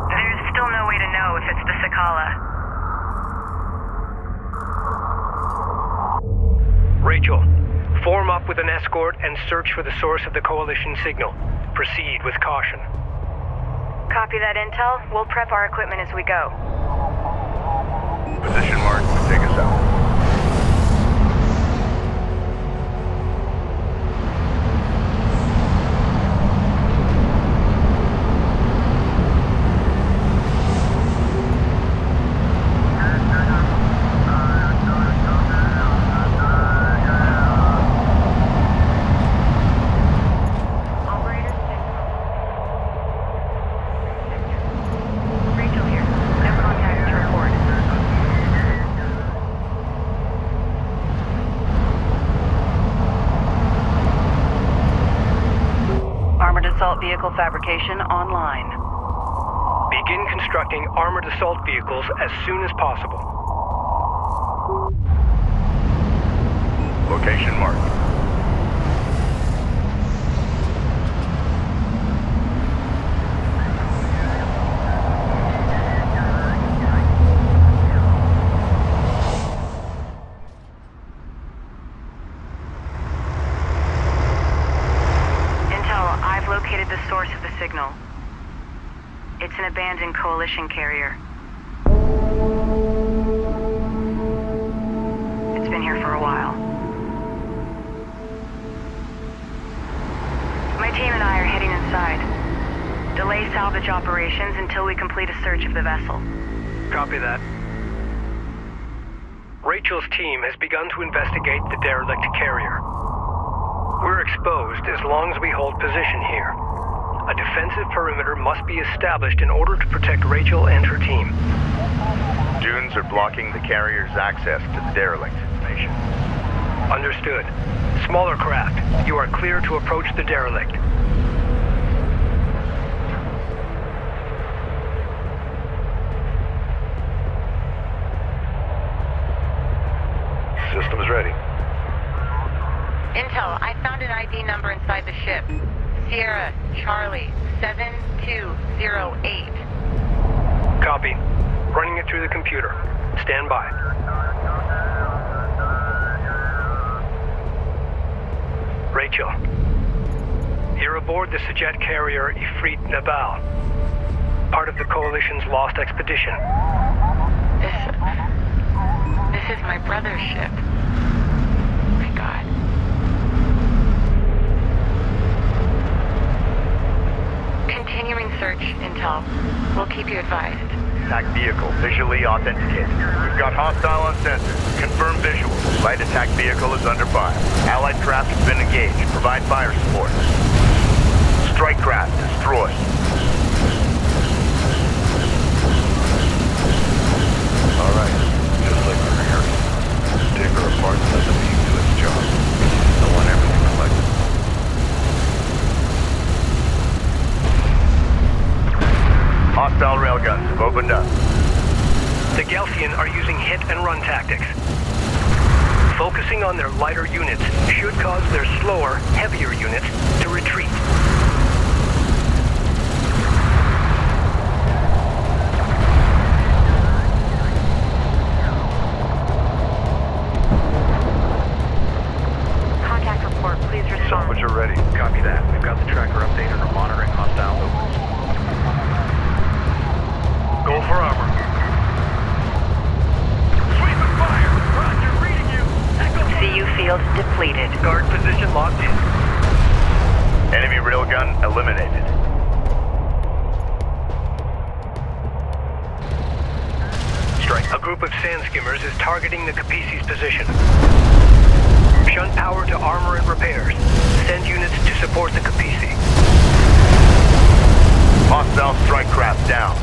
There's still no way to know if it's the Sakala. Rachel, form up with an escort and search for the source of the coalition signal. Proceed with caution. Copy that intel. We'll prep our equipment as we go. Position mark, take us out. Vehicle fabrication online. Begin constructing armored assault vehicles as soon as possible. Location marked. Signal. It's an abandoned coalition carrier. It's been here for a while. My team and I are heading inside. Delay salvage operations until we complete a search of the vessel. Copy that. Rachel's team has begun to investigate the derelict carrier. We're exposed as long as we hold position here. A defensive perimeter must be established in order to protect Rachel and her team. Dunes are blocking the carrier's access to the derelict information. Understood. Smaller craft, you are clear to approach the derelict. Systems ready. Intel, I found an ID number inside the ship. Sierra Charlie 7208. Copy. Running it through the computer. Stand by. Rachel. You're aboard the Sajet carrier Ifrit Nabal, part of the Coalition's lost expedition. This is my brother's ship. My God. Continuing search, Intel. We'll keep you advised. Attack vehicle visually authenticated. We've got hostile on sensors. Confirm visual. Light attack vehicle is under fire. Allied craft has been engaged. Provide fire support. Strike craft destroyed. All right, just like we rehearsed. Take her apart and let the beam do its job. I want everything collected. Hostile railguns have opened up. The Galcian are using hit-and-run tactics. Focusing on their lighter units should cause their slower, heavier units to retreat. Contact report, please respond. Salvage are ready. Copy that. We've got the tracker updated and are monitoring hostile movements. Go for armor. Sweep and fire! Roger, reading you! Echo. CU field depleted. Guard position locked in. Enemy railgun eliminated. Strike. A group of sand skimmers is targeting the Capisi's position. Shunt power to armor and repairs. Send units to support the Capisi. Hostile strike craft down.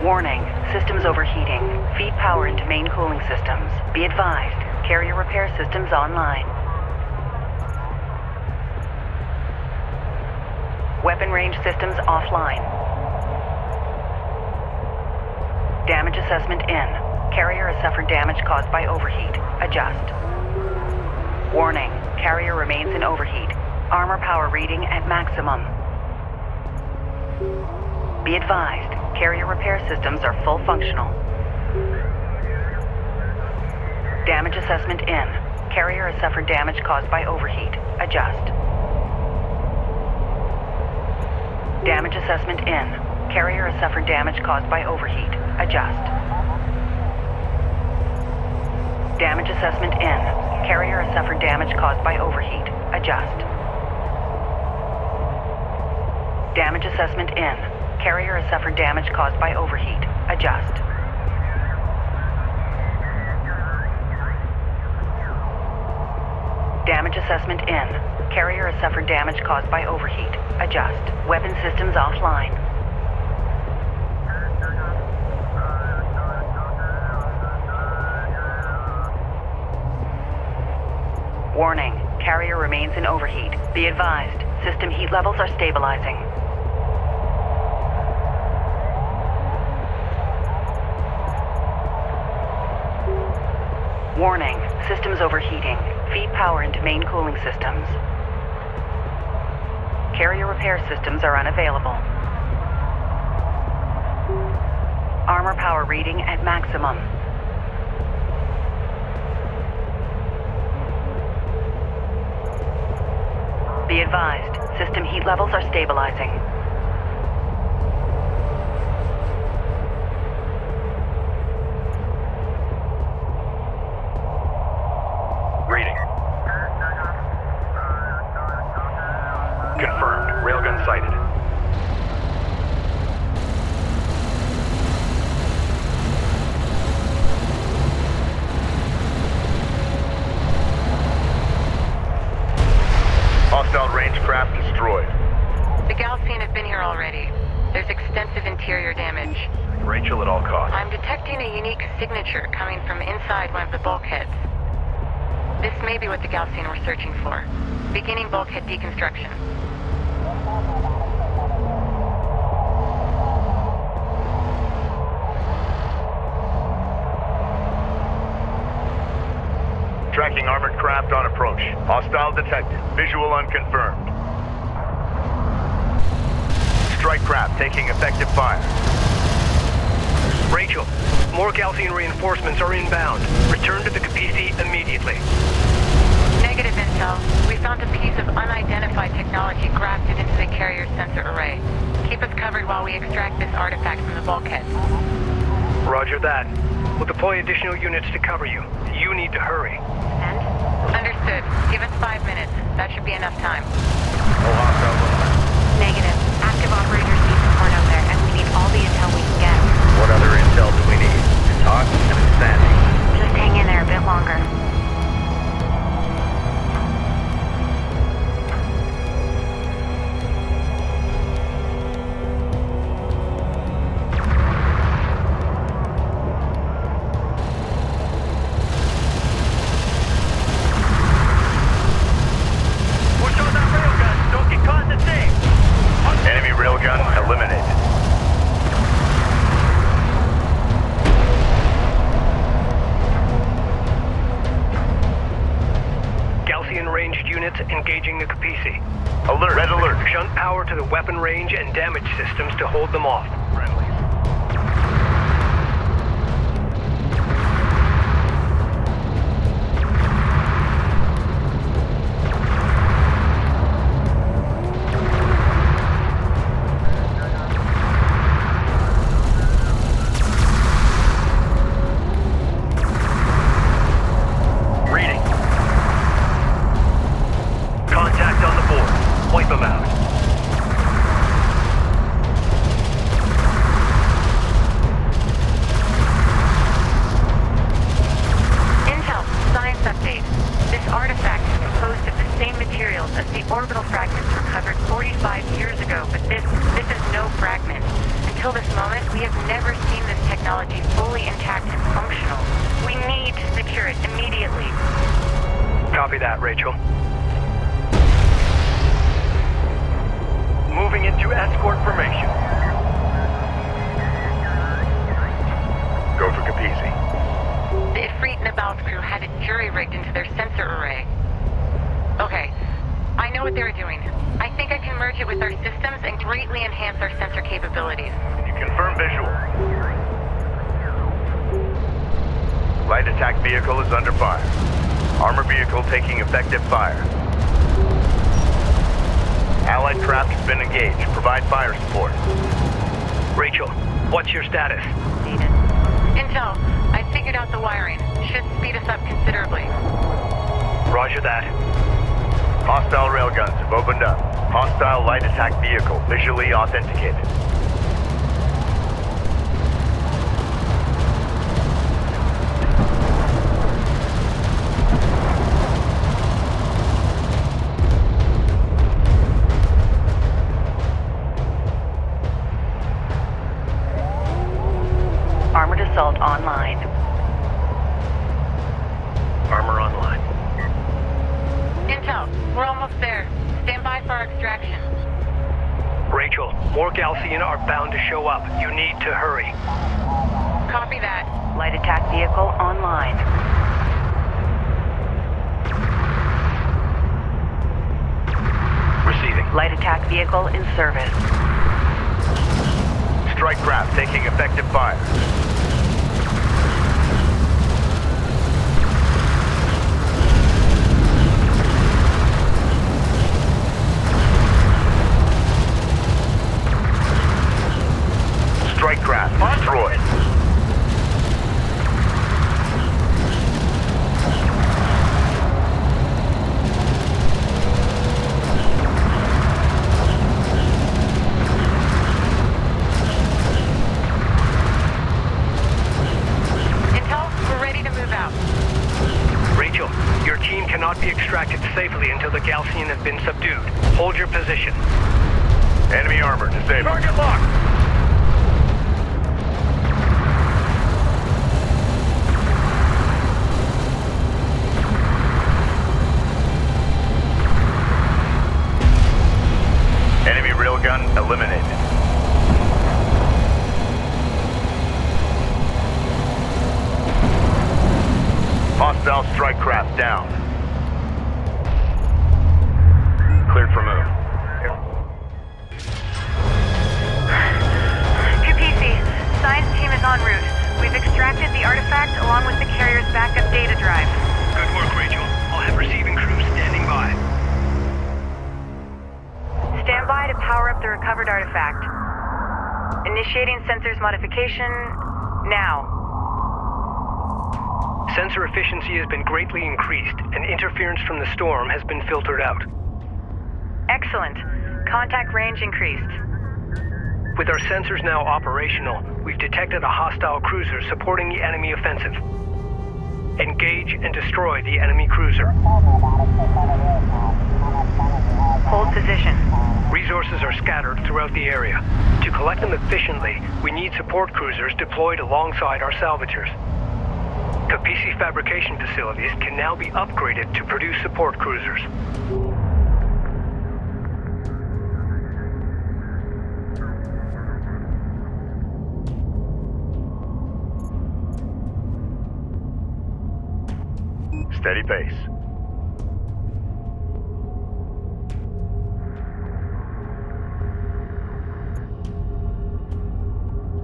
Warning, systems overheating. Feed power into main cooling systems. Be advised, carrier repair systems online. Weapon range systems offline. Damage assessment in. Carrier has suffered damage caused by overheat. Adjust. Warning, carrier remains in overheat. Armor power reading at maximum. Be advised, carrier repair systems are full functional. Damage assessment in. Carrier has suffered damage caused by overheat. Adjust. Damage assessment in. Carrier has suffered damage caused by overheat. Adjust. Damage assessment in. Carrier has suffered damage caused by overheat. Adjust. Damage assessment in. Carrier has suffered damage caused by overheat. Adjust. Damage assessment in. Carrier has suffered damage caused by overheat. Adjust. Weapon systems offline. Warning, carrier remains in overheat. Be advised, system heat levels are stabilizing. Warning, systems overheating. Feed power into main cooling systems. Carrier repair systems are unavailable. Armor power reading at maximum. Be advised, system heat levels are stabilizing. Reading. Confirmed. Railgun sighted. Hostile range craft destroyed. The Galcian have been here already. There's extensive interior damage. Rachel at all costs. I'm detecting a unique signature coming from inside one of the bulkheads. This may be what the Galcian were searching for. Beginning bulkhead deconstruction. Tracking armored craft on approach. Hostile detected. Visual unconfirmed. Strike craft taking effective fire. Rachel, more Galcian reinforcements are inbound. Return to the Capisi immediately. Negative intel. We found a piece of unidentified technology grafted into the carrier sensor array. Keep us covered while we extract this artifact from the bulkhead. Roger that. We'll deploy additional units to cover you. You need to hurry. Understood. Give us 5 minutes. That should be enough time. No hostile. Negative. Active operators need support out there, and we need all the intel we can get. What other intel do we need? To talk and understand. Just hang in there a bit longer. Enemy railgun eliminated. Galcian ranged units engaging the Capisi. Alert. Red alert. Shunt power to the weapon range and damage systems to hold them off. Friendly. Reading. Contact on the board. Wipe them out. never seen this technology fully intact and functional. We need to secure it immediately. Copy that, Rachel. Moving into escort formation. Go for Capizzi. The Ifrit and Nabal's crew had it jury-rigged into their sensor array. Okay, I know what they were doing. I think I can merge it with our systems and greatly enhance our sensor capabilities. Confirm visual. Light attack vehicle is under fire. Armor vehicle taking effective fire. Allied craft has been engaged. Provide fire support. Rachel, what's your status? Intel, I figured out the wiring. Should speed us up considerably. Roger that. Hostile railguns have opened up. Hostile light attack vehicle visually authenticated. Armored assault online. Armor online. Intel, we're almost there. Stand by for our extraction. Rachel, more Galcian are bound to show up. You need to hurry. Copy that. Light attack vehicle online. Receiving. Light attack vehicle in service. Strike craft taking effective fire. Strike craft destroyed. Intel, we're ready to move out. Rachel, your team cannot be extracted safely until the Galcian have been subdued. Hold your position. Enemy armor disabled. Target locked. Enemy railgun eliminated. Hostile strike craft down. Cleared for move. Capizzi, science team is en route. We've extracted the artifact along with the carrier's backup data drive. Good work, Rachel. I'll have receiving crews standing by. Stand by to power up the recovered artifact. Initiating sensors modification now. Sensor efficiency has been greatly increased, and interference from the storm has been filtered out. Excellent. Contact range increased. With our sensors now operational, we've detected a hostile cruiser supporting the enemy offensive. Engage and destroy the enemy cruiser. Hold position. Resources are scattered throughout the area. To collect them efficiently, we need support cruisers deployed alongside our salvagers. Capizzi fabrication facilities can now be upgraded to produce support cruisers. Steady pace.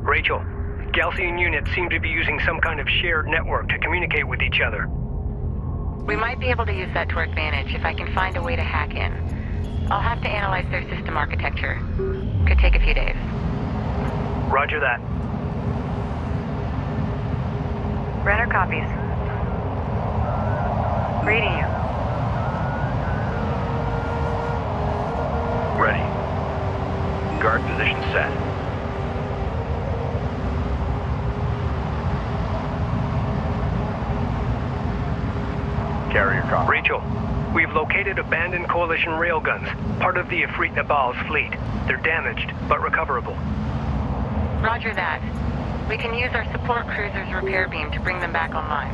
Rachel, Galcian units seem to be using some kind of shared network to communicate with each other. We might be able to use that to our advantage if I can find a way to hack in. I'll have to analyze their system architecture. Could take a few days. Roger that. Renner copies. Reading you. Ready. Guard position set. Carrier copy. Rachel, we've located abandoned Coalition railguns, part of the Ifrit Nabal's fleet. They're damaged, but recoverable. Roger that. We can use our support cruiser's repair beam to bring them back online.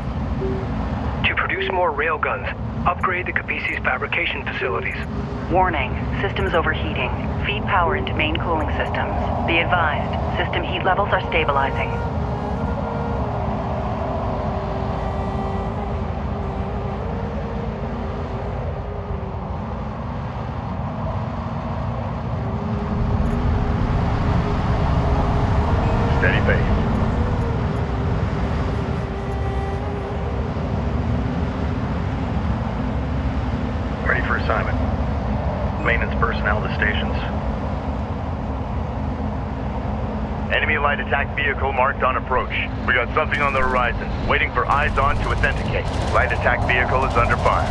To produce more railguns, upgrade the Capisi's fabrication facilities. Warning, systems overheating. Feed power into main cooling systems. Be advised, system heat levels are stabilizing. Steady pace. Ready for assignment. Maintenance personnel to stations. Enemy light attack vehicle marked on approach. We got something on the horizon. Waiting for eyes on to authenticate. Light attack vehicle is under fire.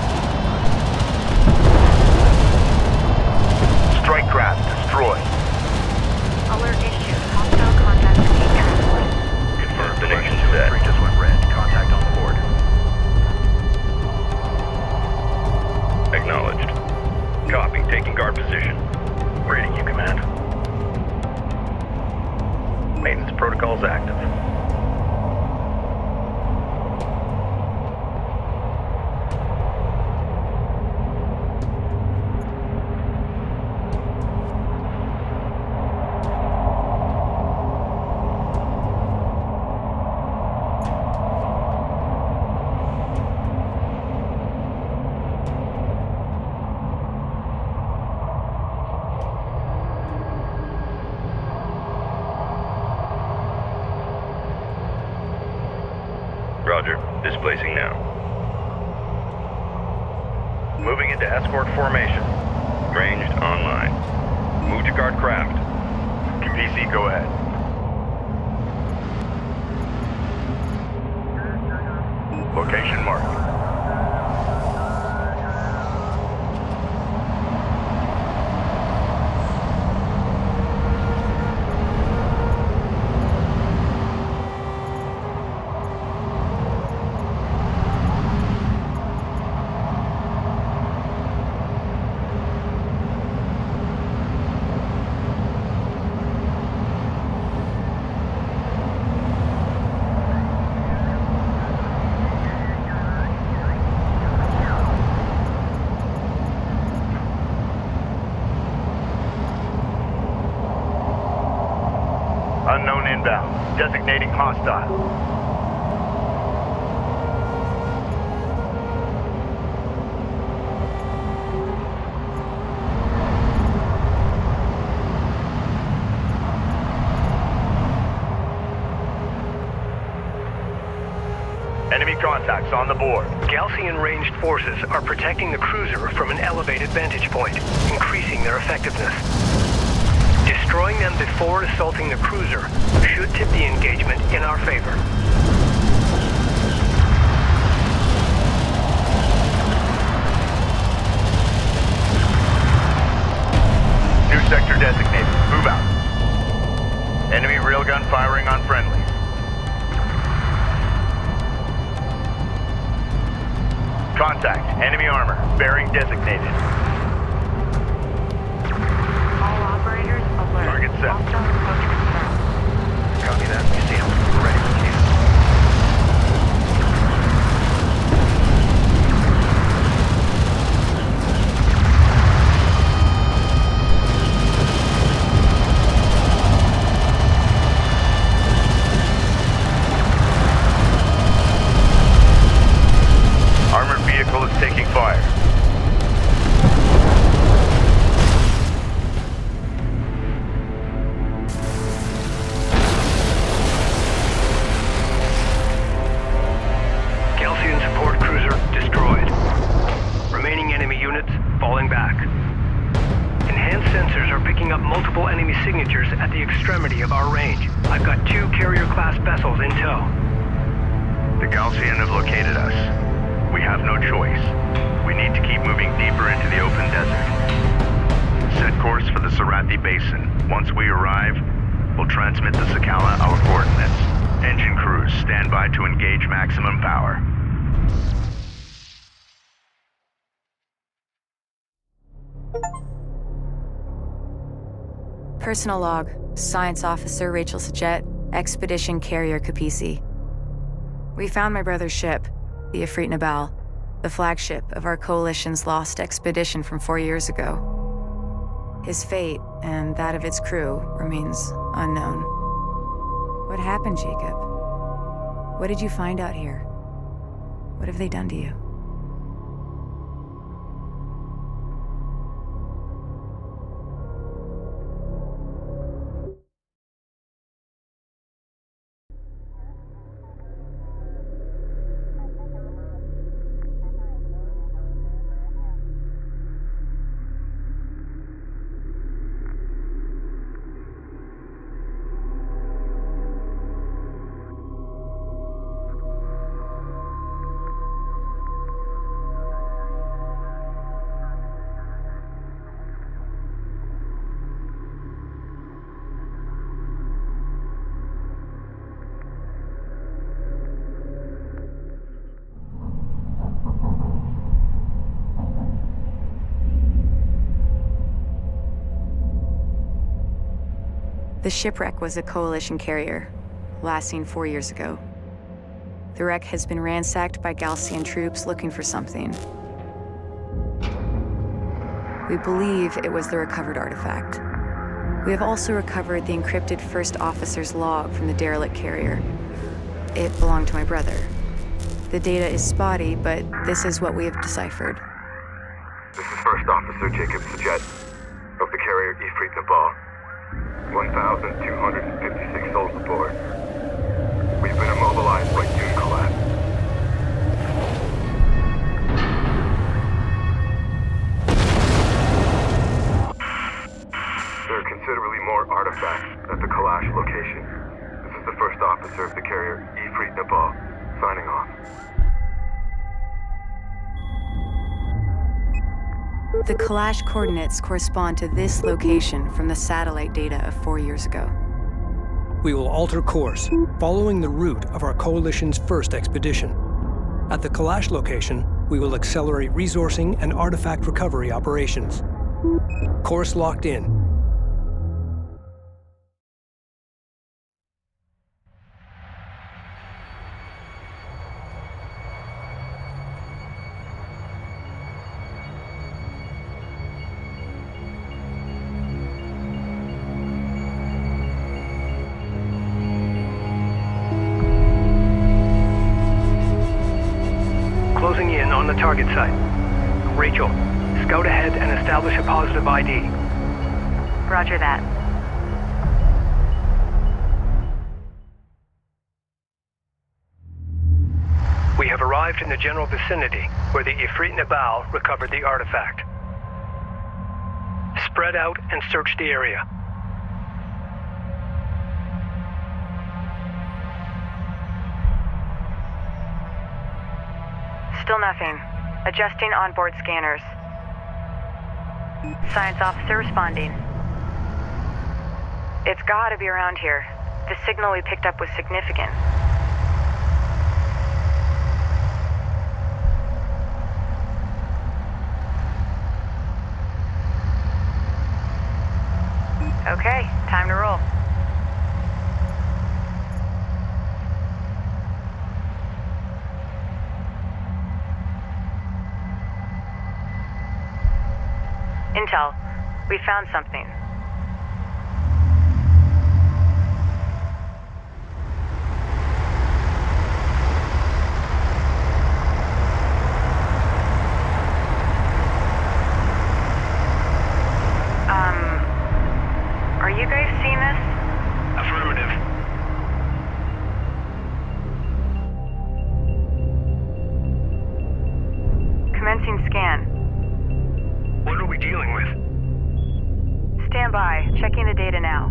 Strike craft destroyed. Alert issued. Hostile contact with the airport. Confirm the nation's set. Just went red. Contact on board. Acknowledged. Copy. Taking guard position. Reading you, Command. Maintenance protocols active. Roger. Displacing now. Moving into escort formation. Ranged online. Move to guard craft. PC, go ahead. Location marked. Unknown inbound. Designating hostile. Enemy contacts on the board. Galcian ranged forces are protecting the cruiser from an elevated vantage point, increasing their effectiveness. Destroying them before assaulting the cruiser should tip the engagement in our favor. New sector designated. Move out. Enemy railgun firing on friendlies. Contact. Enemy armor. Bearing designated. All operators alert. Target set. Hostile approach confirmed. Copy that. We see him. We're ready for you. Armored vehicle is taking fire. Galcian support cruiser destroyed. Remaining enemy units falling back. Enhanced sensors are picking up multiple enemy signatures at the extremity of our range. I've got 2 carrier-class vessels in tow. The Galcian have located us. We have no choice. We need to keep moving deeper into the open desert. Set course for the Sarathi Basin. Once we arrive, we'll transmit to Sakala our coordinates. Engine crews, stand by to engage maximum power. Personal log, Science Officer Rachel Sajet, Expedition Carrier Kapisi. We found my brother's ship, the Ifrit Nabal, the flagship of our coalition's lost expedition from 4 years ago. His fate, and that of its crew, remains unknown. What happened, Jacob? What did you find out here? What have they done to you? The shipwreck was a coalition carrier, last seen 4 years ago. The wreck has been ransacked by Galcian troops looking for something. We believe it was the recovered artifact. We have also recovered the encrypted first officer's log from the derelict carrier. It belonged to my brother. The data is spotty, but this is what we have deciphered. This is First Officer Jacob Sajet of the carrier Ifrit Nabal. 1,256 souls aboard. We've been immobilized by dune collapse. There are considerably more artifacts at the Kalash location. This is the First Officer of the carrier Ifrit Nabal, signing off. The Kalash coordinates correspond to this location from the satellite data of 4 years ago. We will alter course, following the route of our coalition's first expedition. At the Kalash location, we will accelerate resourcing and artifact recovery operations. Course locked in. Closing in on the target site. Rachel, scout ahead and establish a positive ID. Roger that. We have arrived in the general vicinity where the Ifrit Nabal recovered the artifact. Spread out and search the area. Still nothing. Adjusting onboard scanners. Science officer responding. It's gotta be around here. The signal we picked up was significant. Okay, time to roll. Intel, we found something. Are you guys seeing this? Affirmative. Commencing scan. What are we dealing with? Stand by. Checking the data now.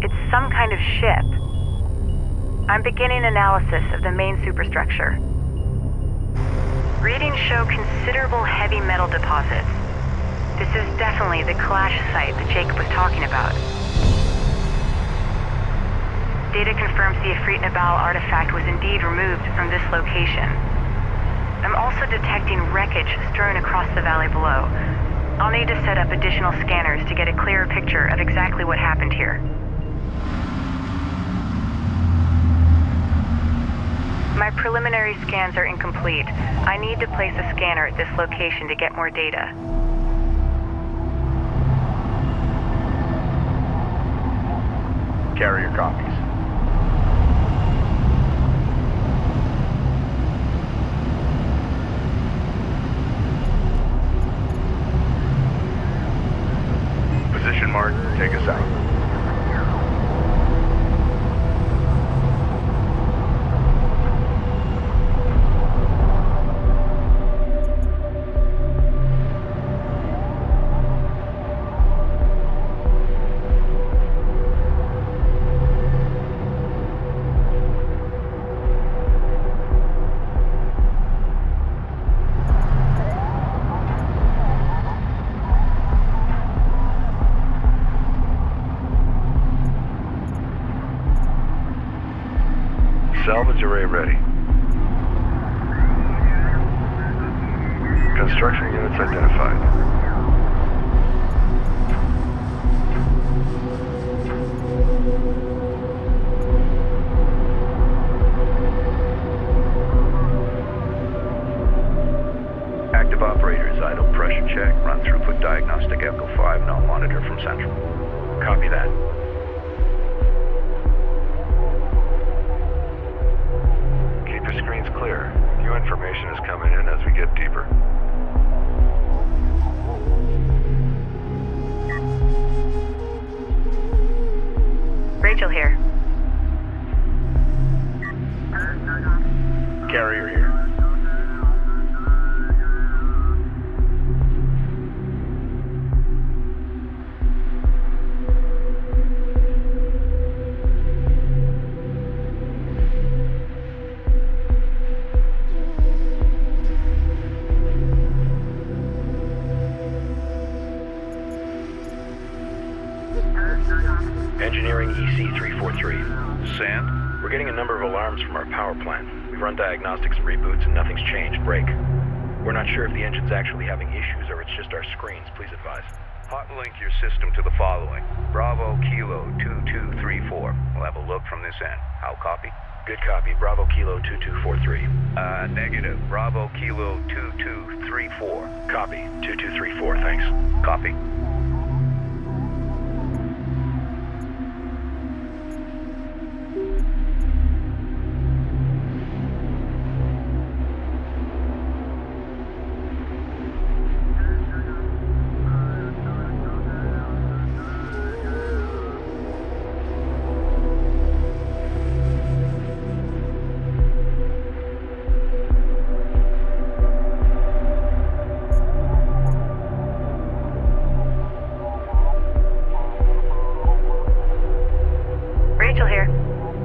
It's some kind of ship. I'm beginning analysis of the main superstructure. Readings show considerable heavy metal deposits. This is definitely the Kalash site that Jacob was talking about. Data confirms the Ifrit Nabal artifact was indeed removed from this location. I'm also detecting wreckage strewn across the valley below. I'll need to set up additional scanners to get a clearer picture of exactly what happened here. My preliminary scans are incomplete. I need to place a scanner at this location to get more data. Carrier copies. Position mark, take us out. Salvage array ready. Construction units identified. Active operators, idle pressure check, run throughput diagnostic Echo 5, and I'll monitor from Central. Copy that. Screen's clear. New information is coming in as we get deeper. Rachel here. Carrier here. Engineering EC-343. Sand? We're getting a number of alarms from our power plant. We've run diagnostics and reboots and nothing's changed. Break. We're not sure if the engine's actually having issues or it's just our screens. Please advise. Hot link your system to the following. Bravo Kilo 2234. We'll have a look from this end. How copy? Good copy. Bravo Kilo 2243. Negative. Bravo Kilo 2234. Copy. 2234, thanks. Copy.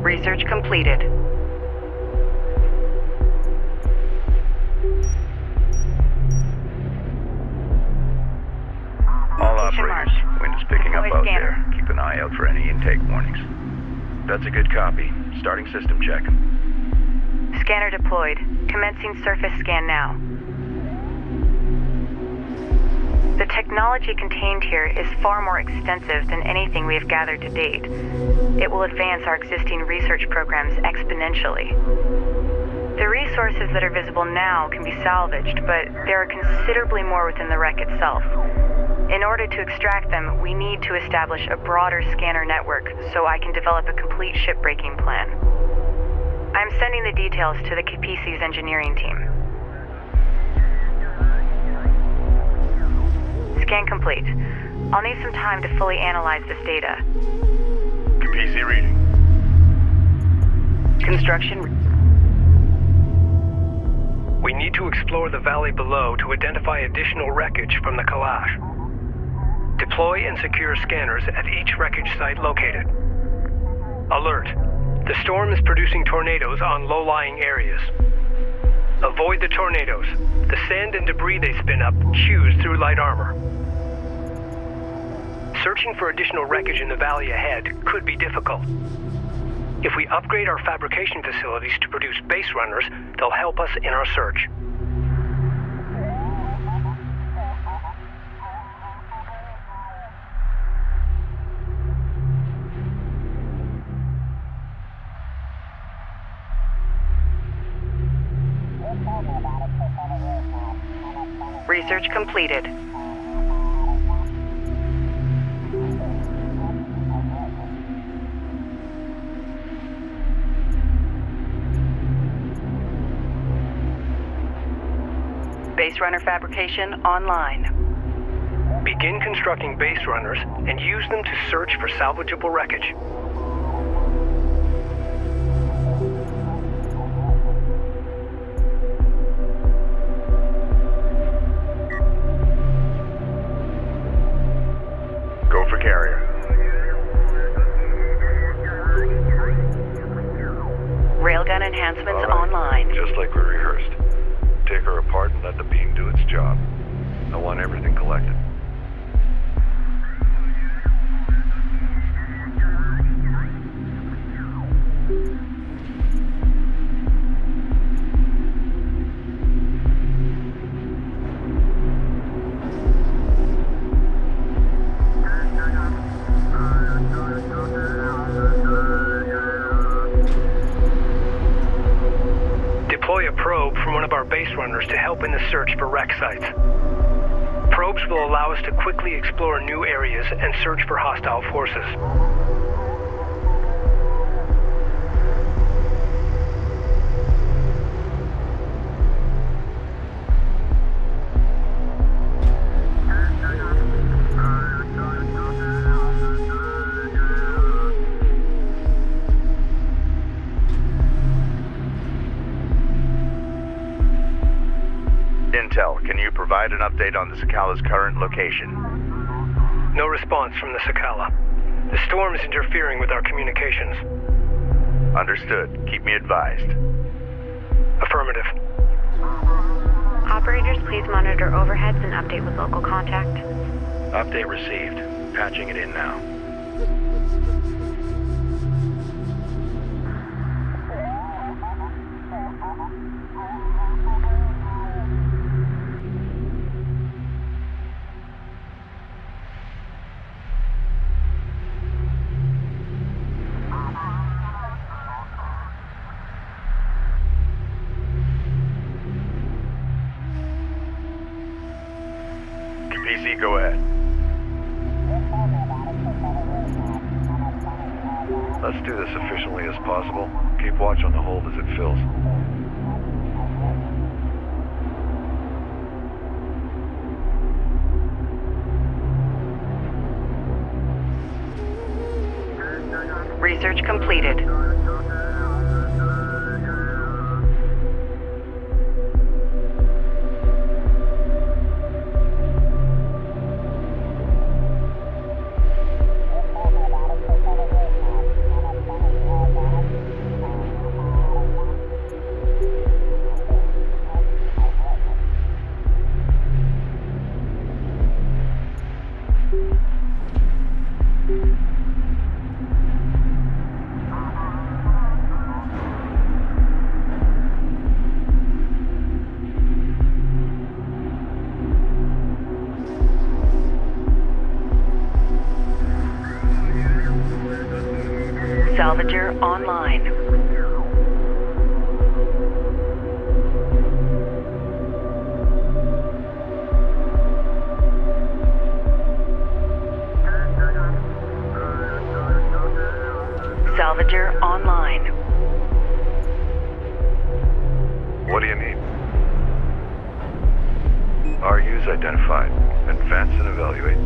Research completed. All operators, wind is picking up out there. Keep an eye out for any intake warnings. That's a good copy. Starting system check. Scanner deployed. Commencing surface scan now. The technology contained here is far more extensive than anything we have gathered to date. It will advance our existing research programs exponentially. The resources that are visible now can be salvaged, but there are considerably more within the wreck itself. In order to extract them, we need to establish a broader scanner network so I can develop a complete shipbreaking plan. I'm sending the details to the Capisi's engineering team. Scan complete. I'll need some time to fully analyze this data. Capisi reading. Construction. We need to explore the valley below to identify additional wreckage from the collage. Deploy and secure scanners at each wreckage site located. Alert. The storm is producing tornadoes on low-lying areas. Avoid the tornadoes. The sand and debris they spin up chews through light armor. Searching for additional wreckage in the valley ahead could be difficult. If we upgrade our fabrication facilities to produce base runners, they'll help us in our search. Research completed. Base runner fabrication online. Begin constructing base runners and use them to search for salvageable wreckage. Go for carrier. Railgun enhancements online. Just like we rehearsed. Take her apart and let the beam do its job. I want everything collected. Deploy a probe from one of our base runners to help in the search for wreck sites. Probes will allow us to quickly explore new areas and search for hostile forces. Intel, can you provide an update on the Sakala's current location? No response from the Sakala. The storm is interfering with our communications. Understood. Keep me advised. Affirmative. Operators, please monitor overheads and update with local contact. Update received. Patching it in now. PC, go ahead. Let's do this efficiently as possible. Keep watch on the hold as it fills. Research completed. Salvager online. Salvager online. What do you need? RUs identified. Advance and evaluate.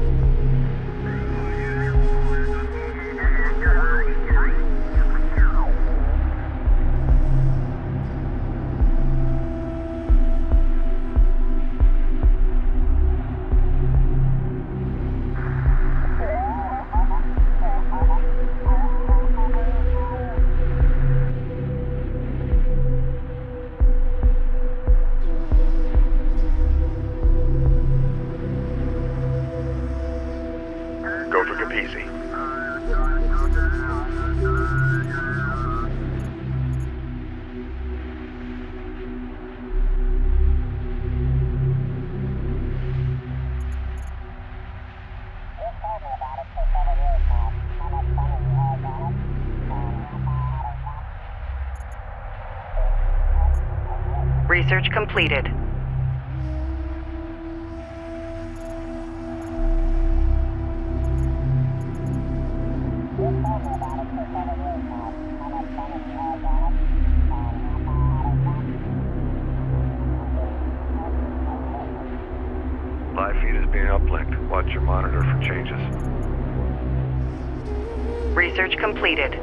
Go for Capisi. Research completed. Changes. Research completed.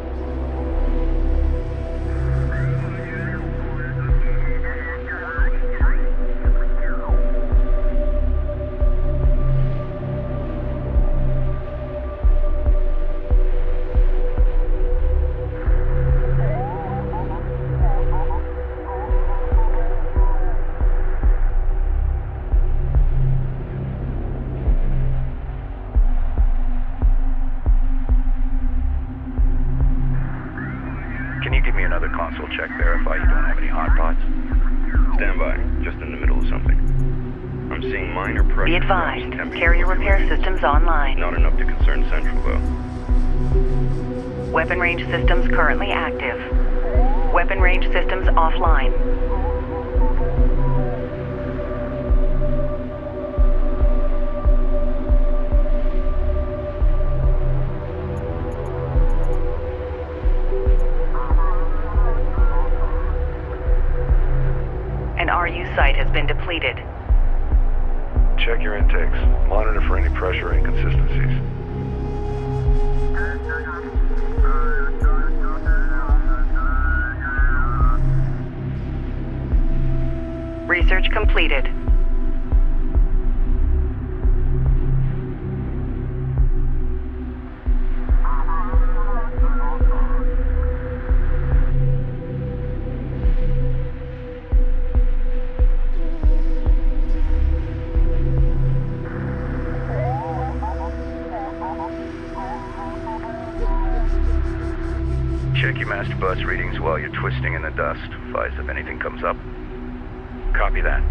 Console check, verify you don't have any hot pots. Stand by. Just in the middle of something. I'm seeing minor pressure. Be advised. Carrier repair systems online. Not enough to concern Central, though. Weapon range systems currently active. Weapon range systems offline. An RU site has been depleted. Check your intakes. Monitor for any pressure inconsistencies. Research completed. Check your master bus readings while you're twisting in the dust. Advise if anything comes up. Copy that.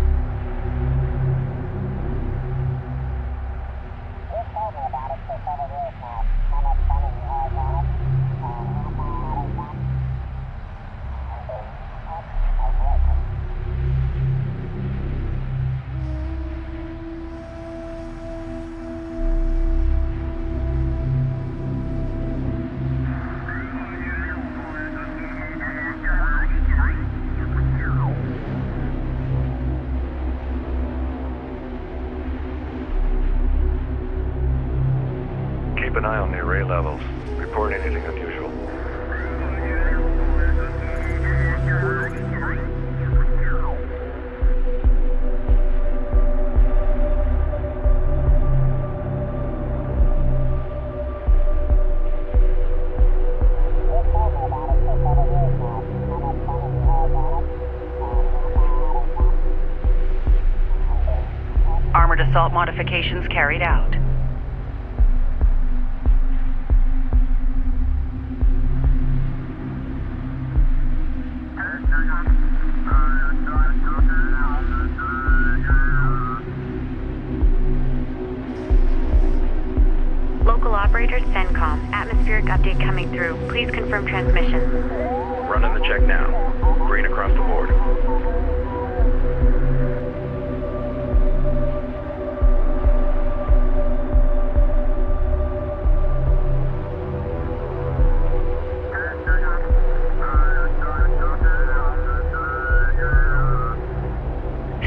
Keep an eye on the array levels. Report anything unusual. Armored assault modifications carried out. Local operator, CENTCOM. Atmospheric update coming through. Please confirm transmission. Running the check now. Green across the board.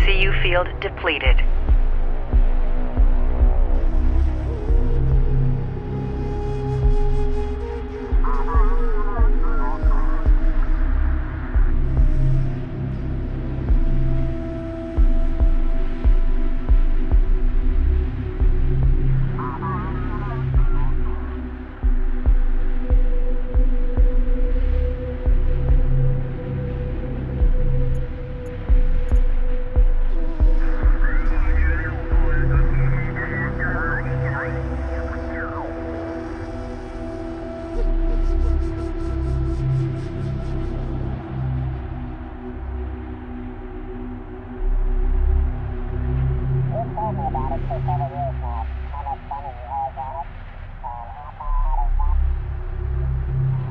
CU field depleted.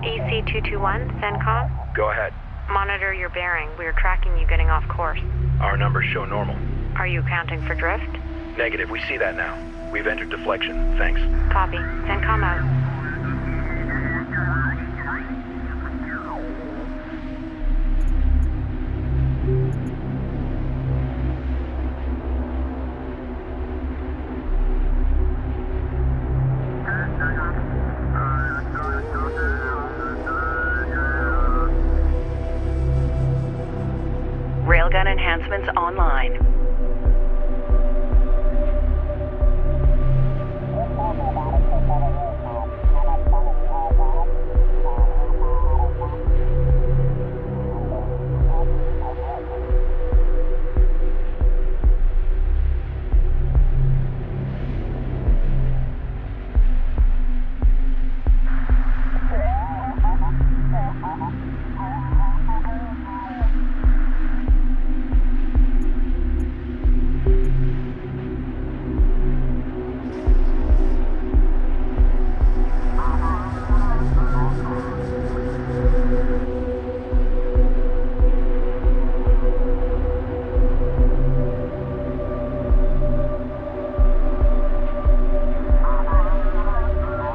AC221, CENTCOM. Go ahead. Monitor your bearing. We are tracking you getting off course. Our numbers show normal. Are you accounting for drift? Negative. We see that now. We've entered deflection. Thanks. Copy. CENTCOM out. gun enhancements online.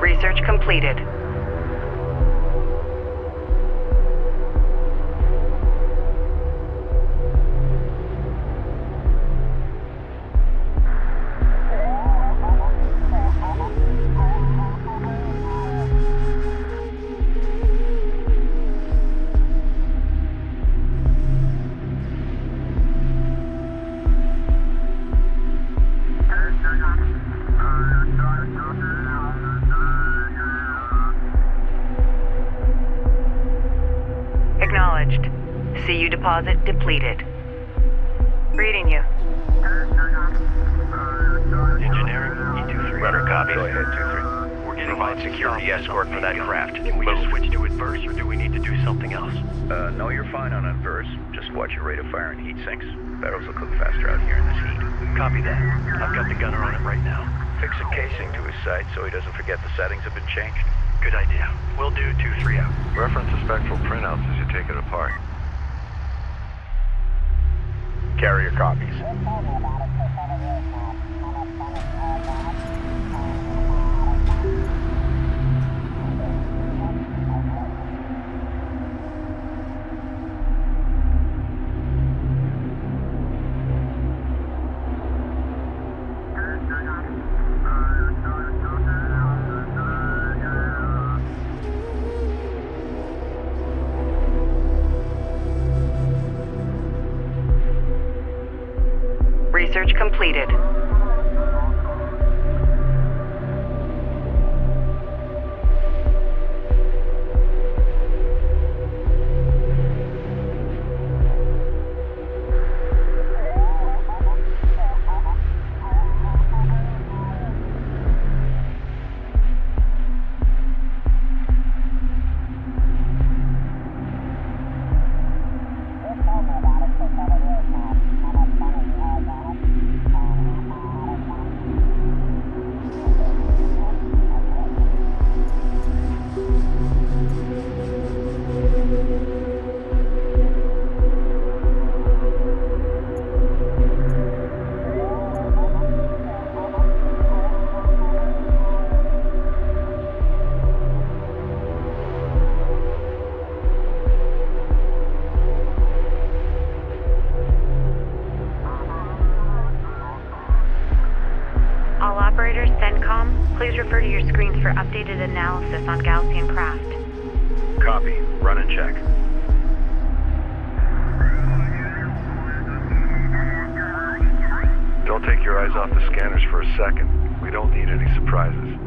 Research completed. Acknowledged. CU deposit depleted. Reading you. Engineering, E23. Runner copy. Go ahead, 2-3. We're getting provide security escort for that craft. Can we just switch to adverse, or do we need to do something else? No, you're fine on adverse. Just watch your rate of fire and heat sinks. Barrels will cook faster out here in this heat. Copy that. I've got the gunner on it right now. Fix a casing to his sight so he doesn't forget the settings have been changed. Good idea. We'll do 2-3 out. Reference the spectral printouts as you take it apart. Carrier copies. Research completed. Please refer to your screens for updated analysis on Gaussian craft. Copy. Run and check. Don't take your eyes off the scanners for a second. We don't need any surprises.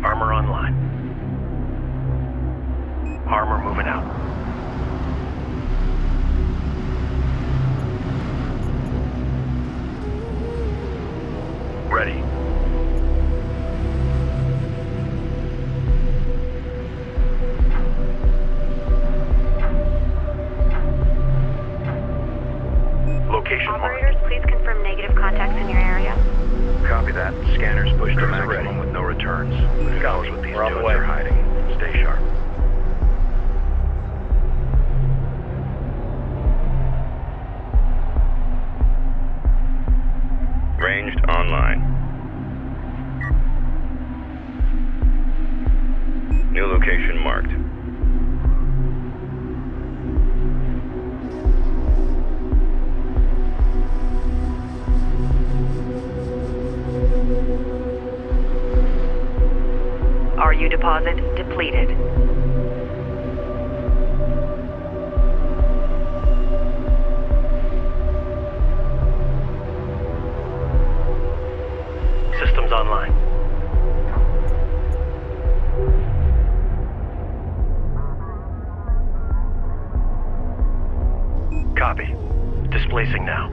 Armor online. Armor moving out. location marked. Operators, please confirm negative contacts in your area. Copy that. Scanners pushed to maximum with no returns. Who knows what these dudes are hiding? Stay sharp. Ranged online. New location marked. RU deposit depleted. Systems online. Copy. Displacing now.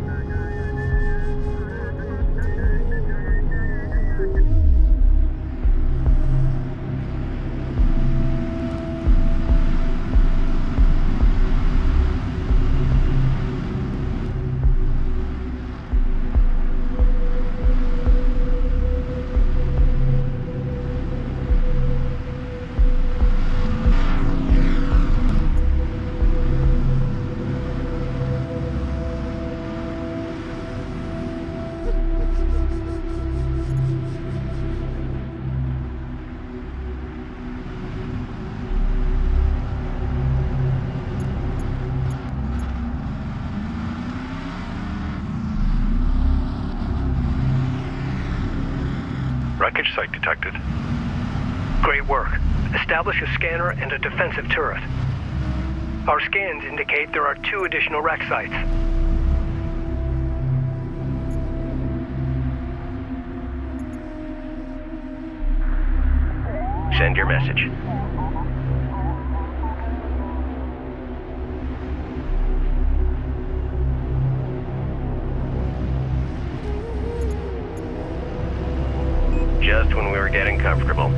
Wreckage site detected. Great work. Establish a scanner and a defensive turret. Our scans indicate there are 2 additional wreck sites. Send your message. Just when we were getting comfortable.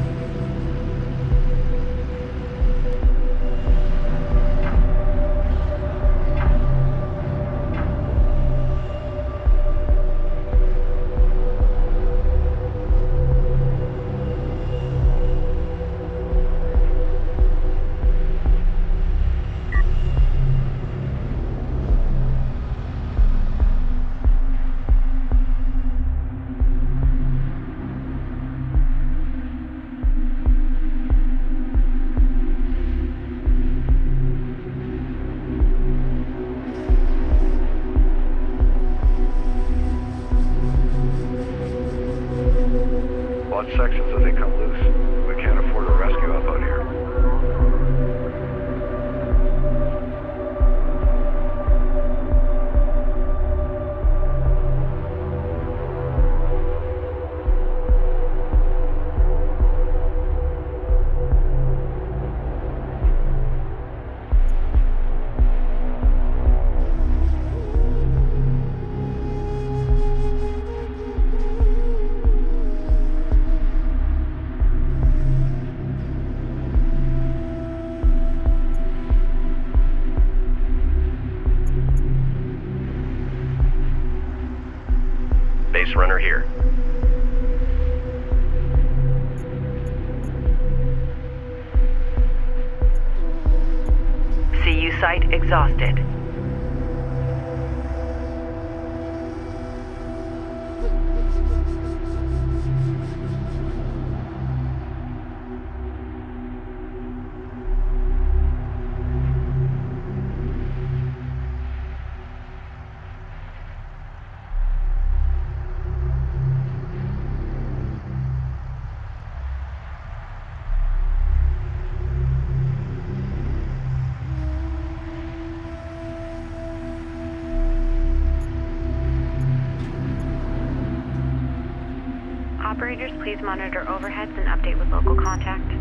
Watch sections as they come loose. We can't afford a rescue up out here. Base runner here. CU site exhausted. Operators, please monitor overheads and update with local contact.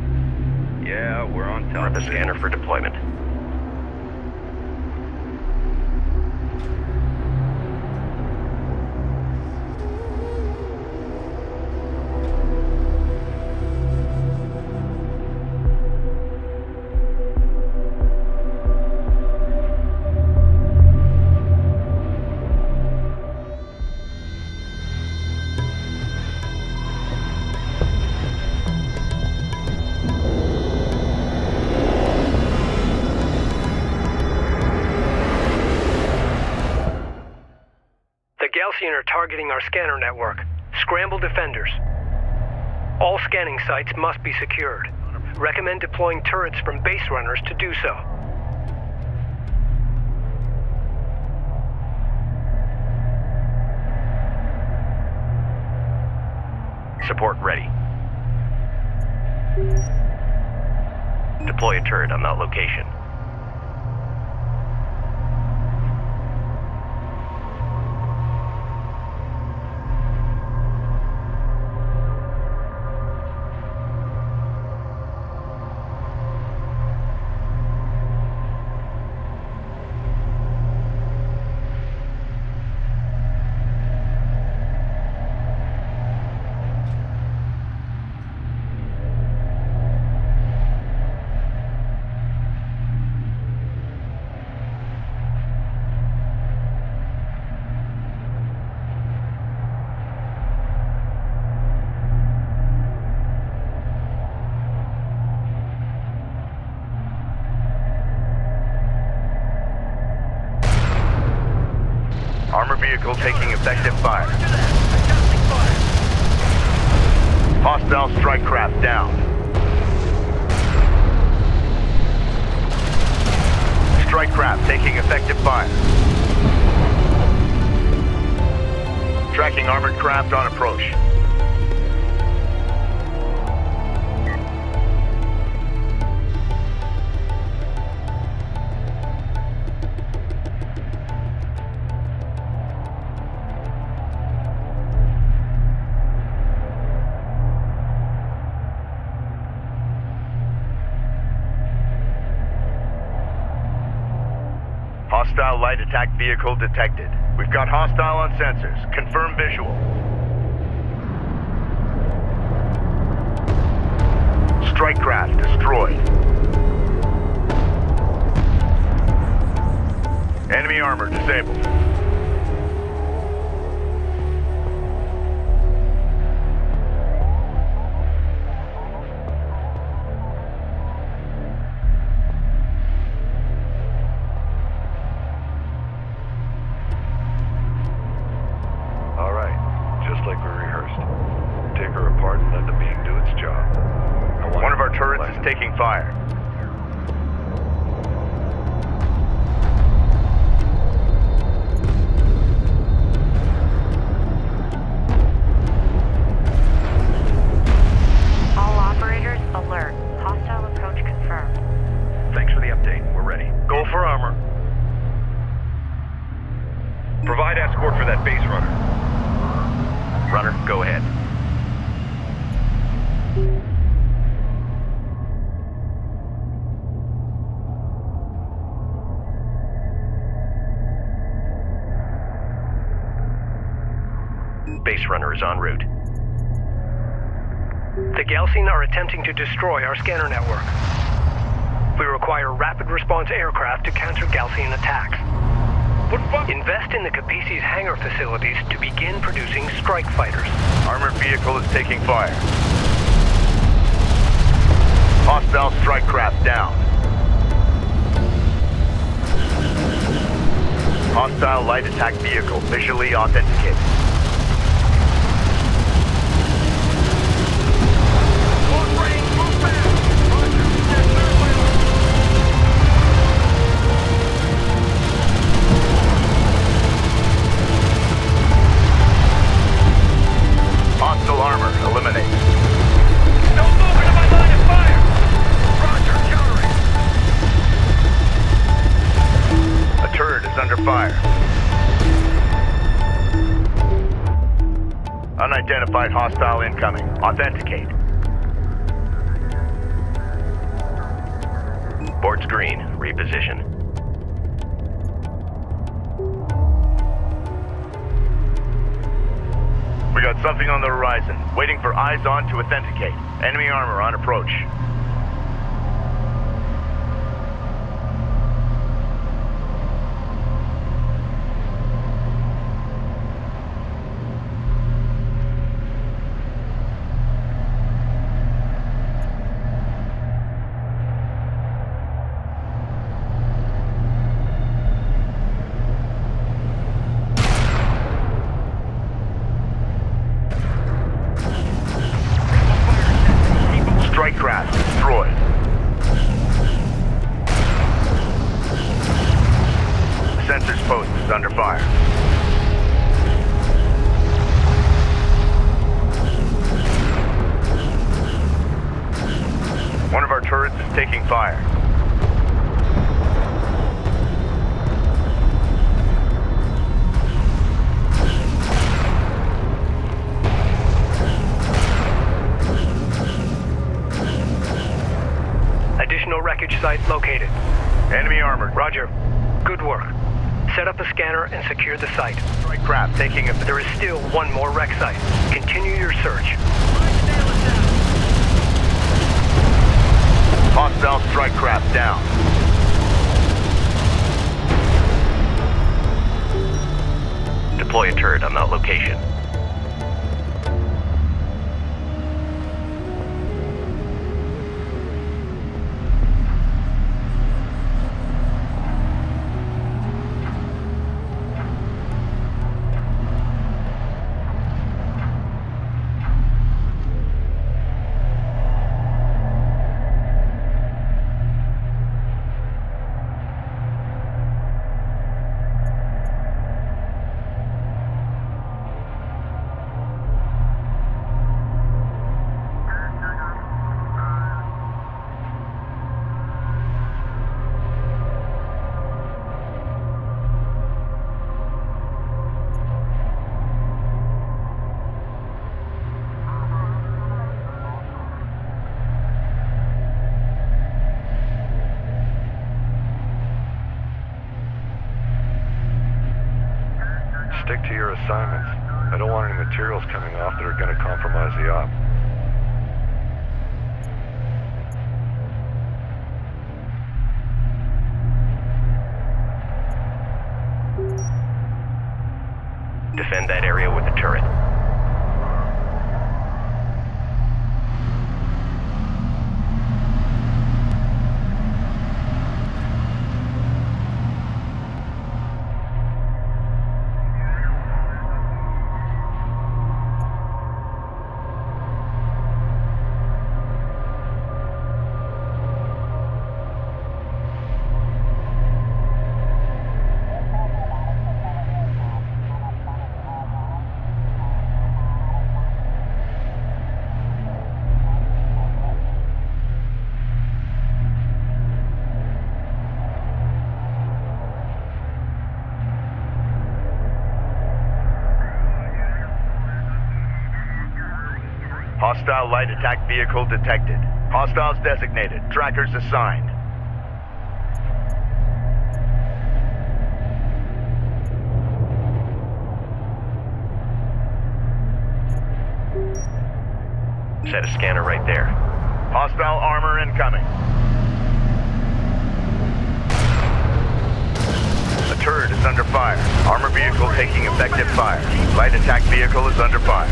Yeah, we're on top. Prep a scanner for deployment. Galcian are targeting our scanner network. Scramble defenders. All scanning sites must be secured. Recommend deploying turrets from base runners to do so. Support ready. Deploy a turret on that location. Armor vehicle taking effective fire. Hostile strike craft down. Strike craft taking effective fire. Tracking armored craft on approach. Hostile light attack vehicle detected. We've got hostile on sensors. Confirm visual. Strike craft destroyed. Enemy armor disabled. Taking fire. All operators, alert. Hostile approach confirmed. Thanks for the update. We're ready. Go for armor. Provide escort for that base runner. Runner, go ahead. Base runner is en route. The Galcian are attempting to destroy our scanner network. We require rapid response aircraft to counter Galcian attacks. Invest in the Capisi's hangar facilities to begin producing strike fighters. Armored vehicle is taking fire. Hostile strike craft down. Hostile light attack vehicle visually authenticated. Hostile armor eliminated. Don't move into my line of fire! Roger, countering! A turret is under fire. Unidentified hostile incoming. Authenticate. Board's green. Reposition. We got something on the horizon. Waiting for eyes on to authenticate. Enemy armor on approach. craft taking fire. Additional wreckage site located. Enemy armored. Roger. Good work. Set up a scanner and secure the site. Strike craft taking a... There is still one more wreck site. Continue your search. Hostile strike craft down. Deploy a turret on that location. Stick to your assignments. I don't want any materials coming off that are going to compromise the op. Defend that area with a turret. Hostile light attack vehicle detected. Hostiles designated. Trackers assigned. Set a scanner right there. Hostile armor incoming. The turret is under fire. Armor vehicle taking effective fire. Light attack vehicle is under fire.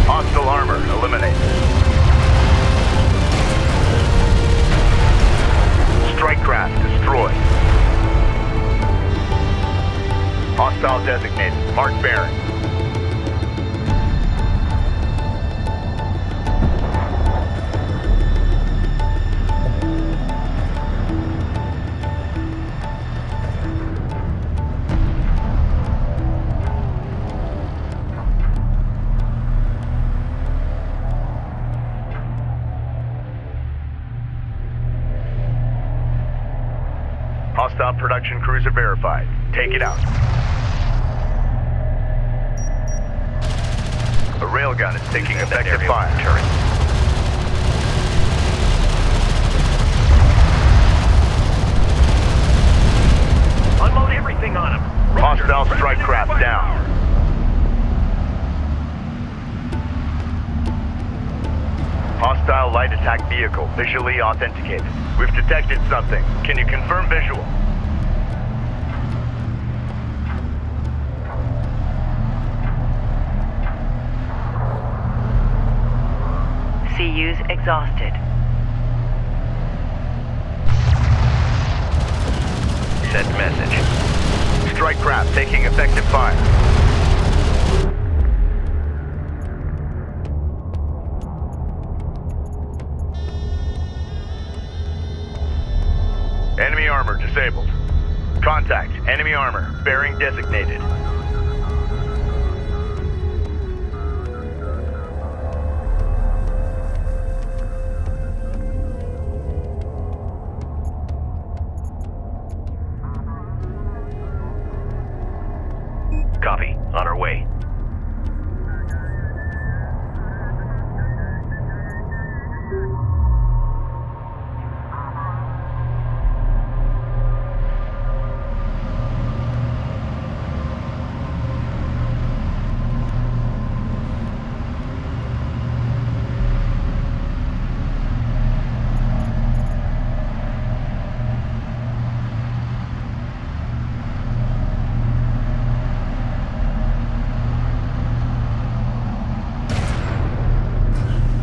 Hostile armor eliminated. Strike craft destroyed. Hostile designated. Mark bearing. Hostile production cruiser verified. Take it out. A railgun is taking effective fire. Turret. Unload everything on him. Hostile strike craft down. Hostile light attack vehicle visually authenticated. We've detected something. Can you confirm visual? CU's exhausted. Send message. Strike craft taking effective fire. Enemy armor disabled. Contact. Enemy armor. Bearing designated. Copy. On our way.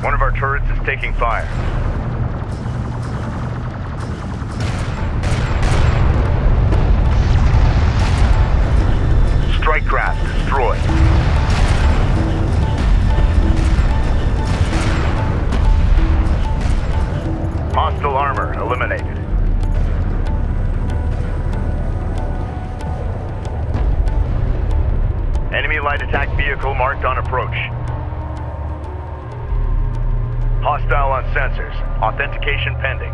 One of our turrets is taking fire. Strike craft destroyed. Hostile armor eliminated. Enemy light attack vehicle marked on approach. Hostile on sensors. Authentication pending.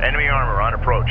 Enemy armor on approach.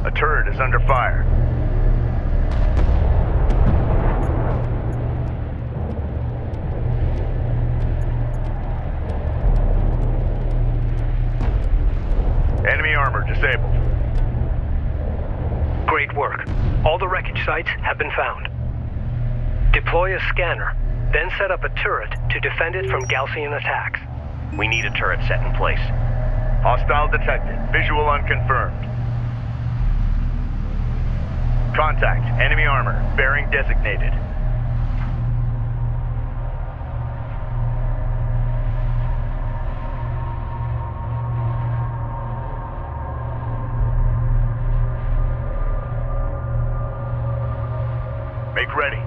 A turret is under fire. Enemy armor disabled. Great work. All the wreckage sites have been found. Deploy a scanner, then set up a turret to defend it from Gaussian attacks. We need a turret set in place. Hostile detected. Visual unconfirmed. Contact. Enemy armor. Bearing designated. Make ready.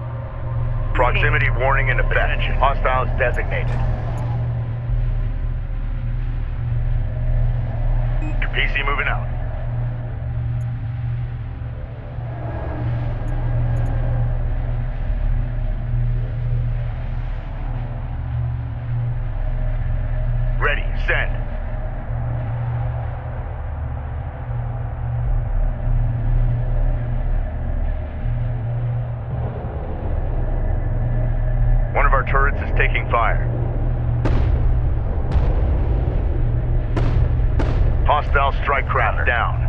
Proximity warning in effect. Hostiles designated. PC moving out. Ready, send. One of our turrets is taking fire. Hostile strike craft down.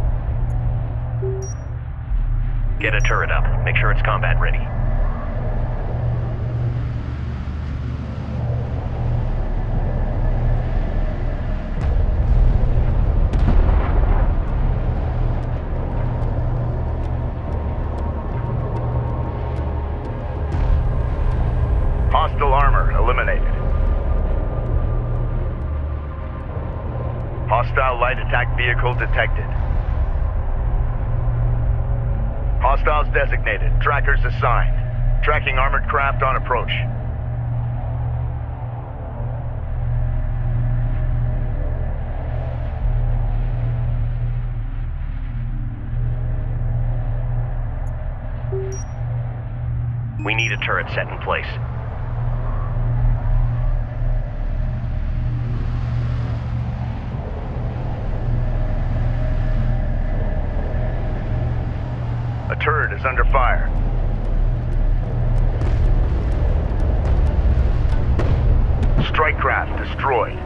Get a turret up. Make sure it's combat ready. Hostile armor eliminated. Hostile light attack vehicle detected. Hostiles designated. Trackers assigned. Tracking armored craft on approach. We need a turret set in place. A turret is under fire. destroyed.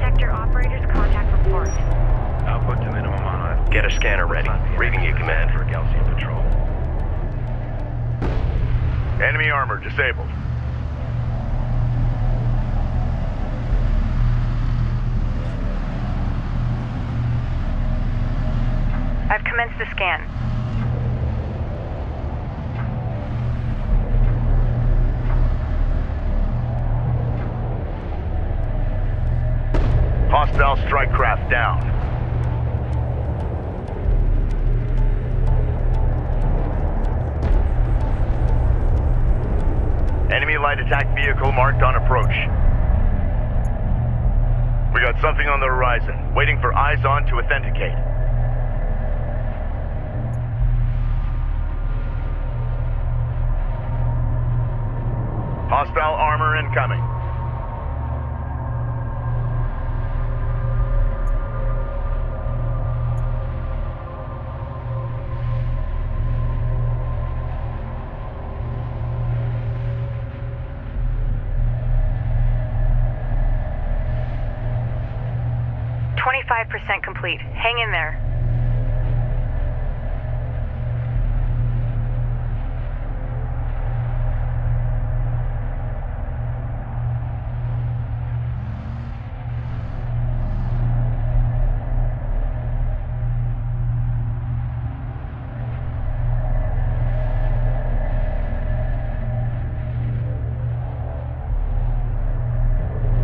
Sector operators, contact report. Output to minimum on it. Get a scanner ready. Reading you, Command. For Gaussian patrol. Enemy armor disabled. I've commenced the scan. Hostile strike craft down. Enemy light attack vehicle marked on approach. We got something on the horizon, waiting for eyes on to authenticate. Hostile armor incoming. .5% complete. Hang in there.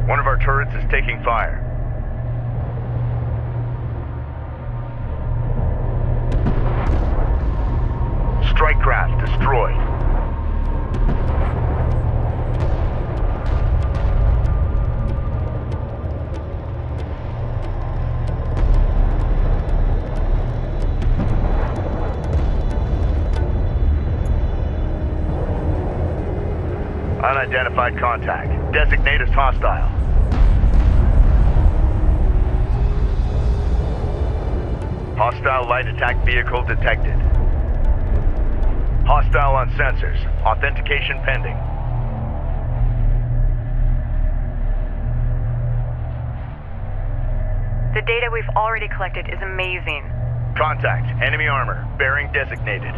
One of our turrets is taking fire. Strike craft destroyed. Unidentified contact. Designate as hostile. Hostile light attack vehicle detected. Hostile on sensors. Authentication pending. The data we've already collected is amazing. Contact. Enemy armor. Bearing designated.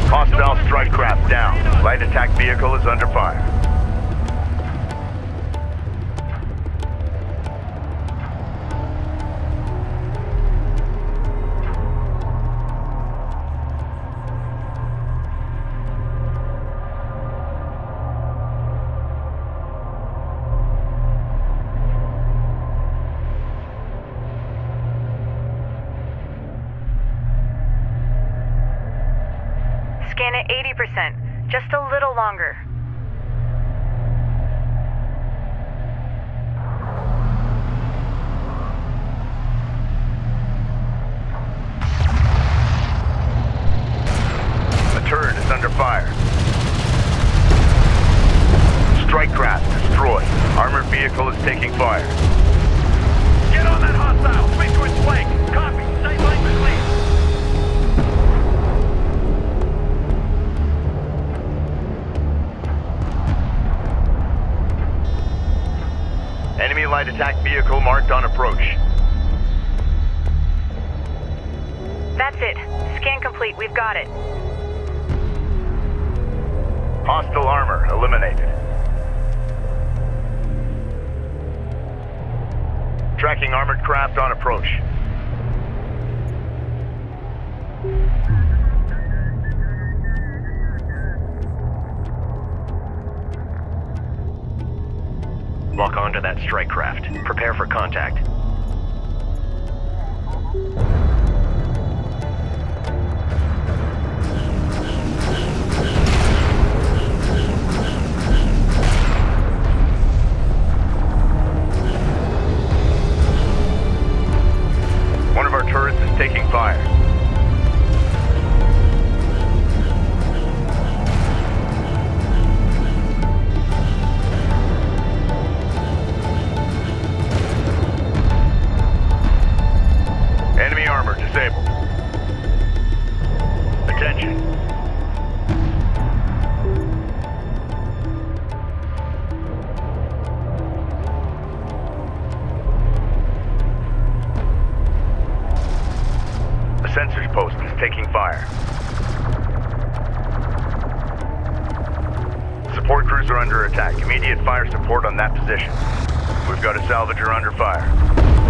Hostile strike craft down. Light attack vehicle is under fire. Scan at 80%. Just a little longer. The turret is under fire. Strike craft destroyed. Armored vehicle is taking fire. Get on that hostile! Swing to its flank! Copy! Sight lines are clear! Enemy light attack vehicle marked on approach. That's it. Scan complete. We've got it. Hostile armor eliminated. Tracking armored craft on approach. Lock onto that strike craft. Prepare for contact. One of our turrets is taking fire. disabled. Attention. The sensors post is taking fire. Support crews are under attack. Immediate fire support on that position. We've got a salvager under fire.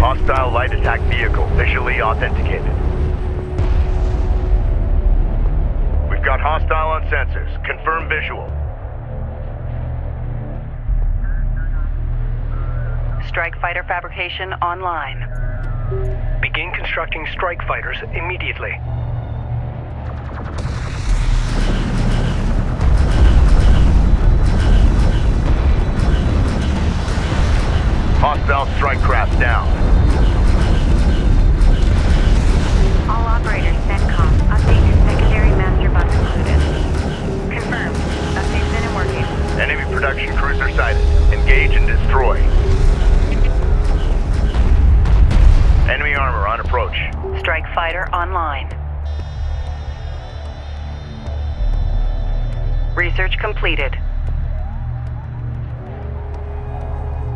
Hostile light attack vehicle visually authenticated. We've got hostile on sensors. Confirm visual. Strike fighter fabrication online. Begin constructing strike fighters immediately. Hostile strike craft down. All operators, CENTCOM. Update your secondary master bus included. Confirmed. Update's in and working. Enemy production cruiser sighted. Engage and destroy. Enemy armor on approach. Strike fighter online. Research completed.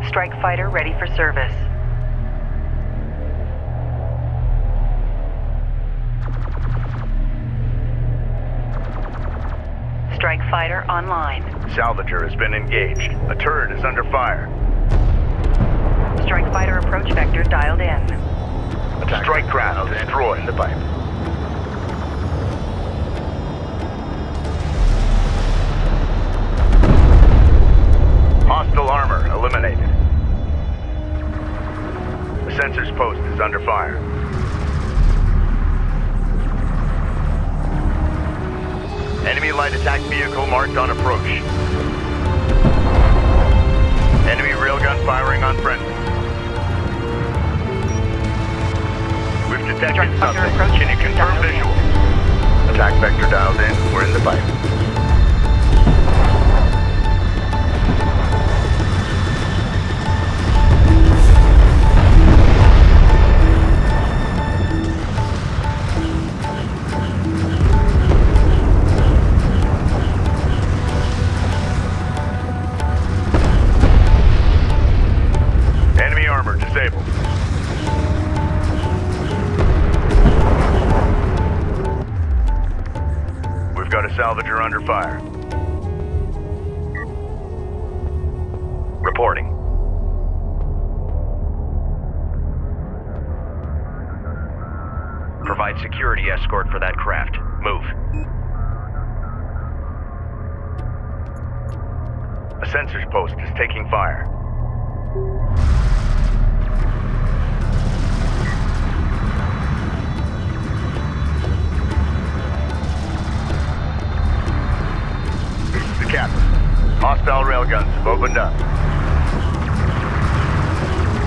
Strike fighter ready for service. Strike fighter online. Salvager has been engaged. A turret is under fire. Strike fighter approach vector dialed in. Strike craft destroyed. In the pipe. Hostile armor eliminated. The sensors post is under fire. Enemy light attack vehicle marked on approach. Enemy railgun firing on friendly. We've detected something. Can you confirm visual? Attack vector dialed in. We're in the pipe. Enemy armor disabled. We've got a salvager under fire. Reporting. Provide security escort for that craft. Move. A sensors post is taking fire. This is the captain. Hostile railguns have opened up.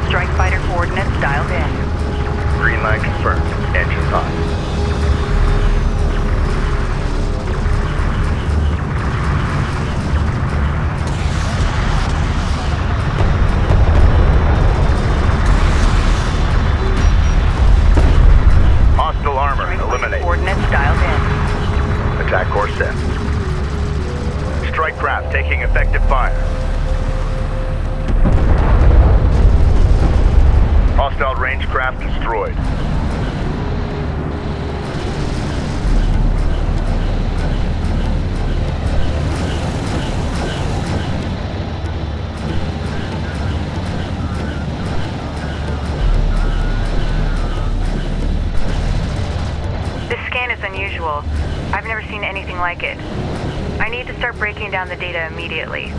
Strike fighter coordinates dialed in. Green light confirmed. Engines hot. Hostile armor eliminated. Coordinates dialed in. Attack course set. Strike craft taking effective fire. Hostile range craft destroyed. This scan is unusual. I've never seen anything like it. I need to start breaking down the data immediately.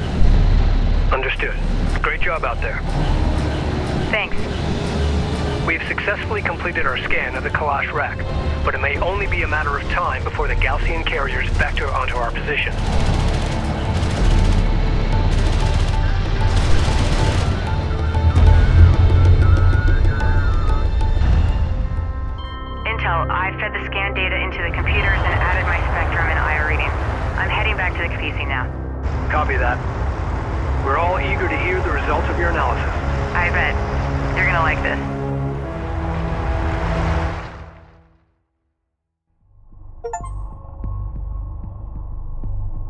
Understood. Great job out there. Thanks. We've successfully completed our scan of the Kalash rack, but it may only be a matter of time before the Gaussian carriers vector onto our position. Intel, I fed the scan data into the computers and added my spectrum and IR readings. I'm heading back to the Kapisi now. Copy that. We're all eager to hear the results of your analysis. I bet. You're gonna like this.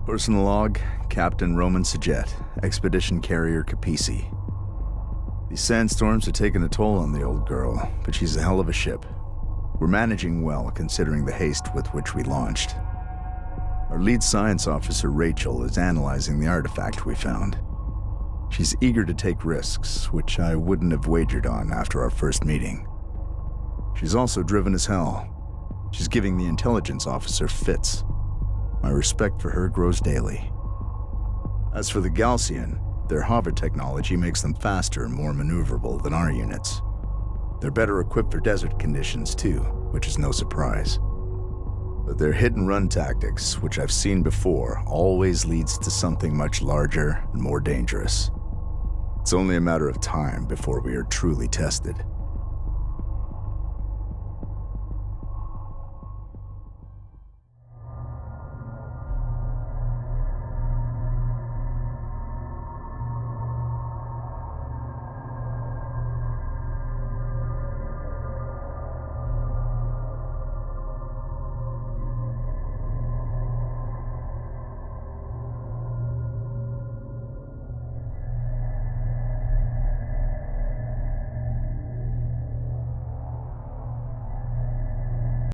Personal log, Captain Roman Sajet, Expedition Carrier Capisi. These sandstorms are taking a toll on the old girl, but she's a hell of a ship. We're managing well, considering the haste with which we launched. Our lead science officer, Rachel, is analyzing the artifact we found. She's eager to take risks, which I wouldn't have wagered on after our first meeting. She's also driven as hell. She's giving the intelligence officer fits. My respect for her grows daily. As for the Galcian, their hover technology makes them faster and more maneuverable than our units. They're better equipped for desert conditions too, which is no surprise. But their hit-and-run tactics, which I've seen before, always leads to something much larger and more dangerous. It's only a matter of time before we are truly tested.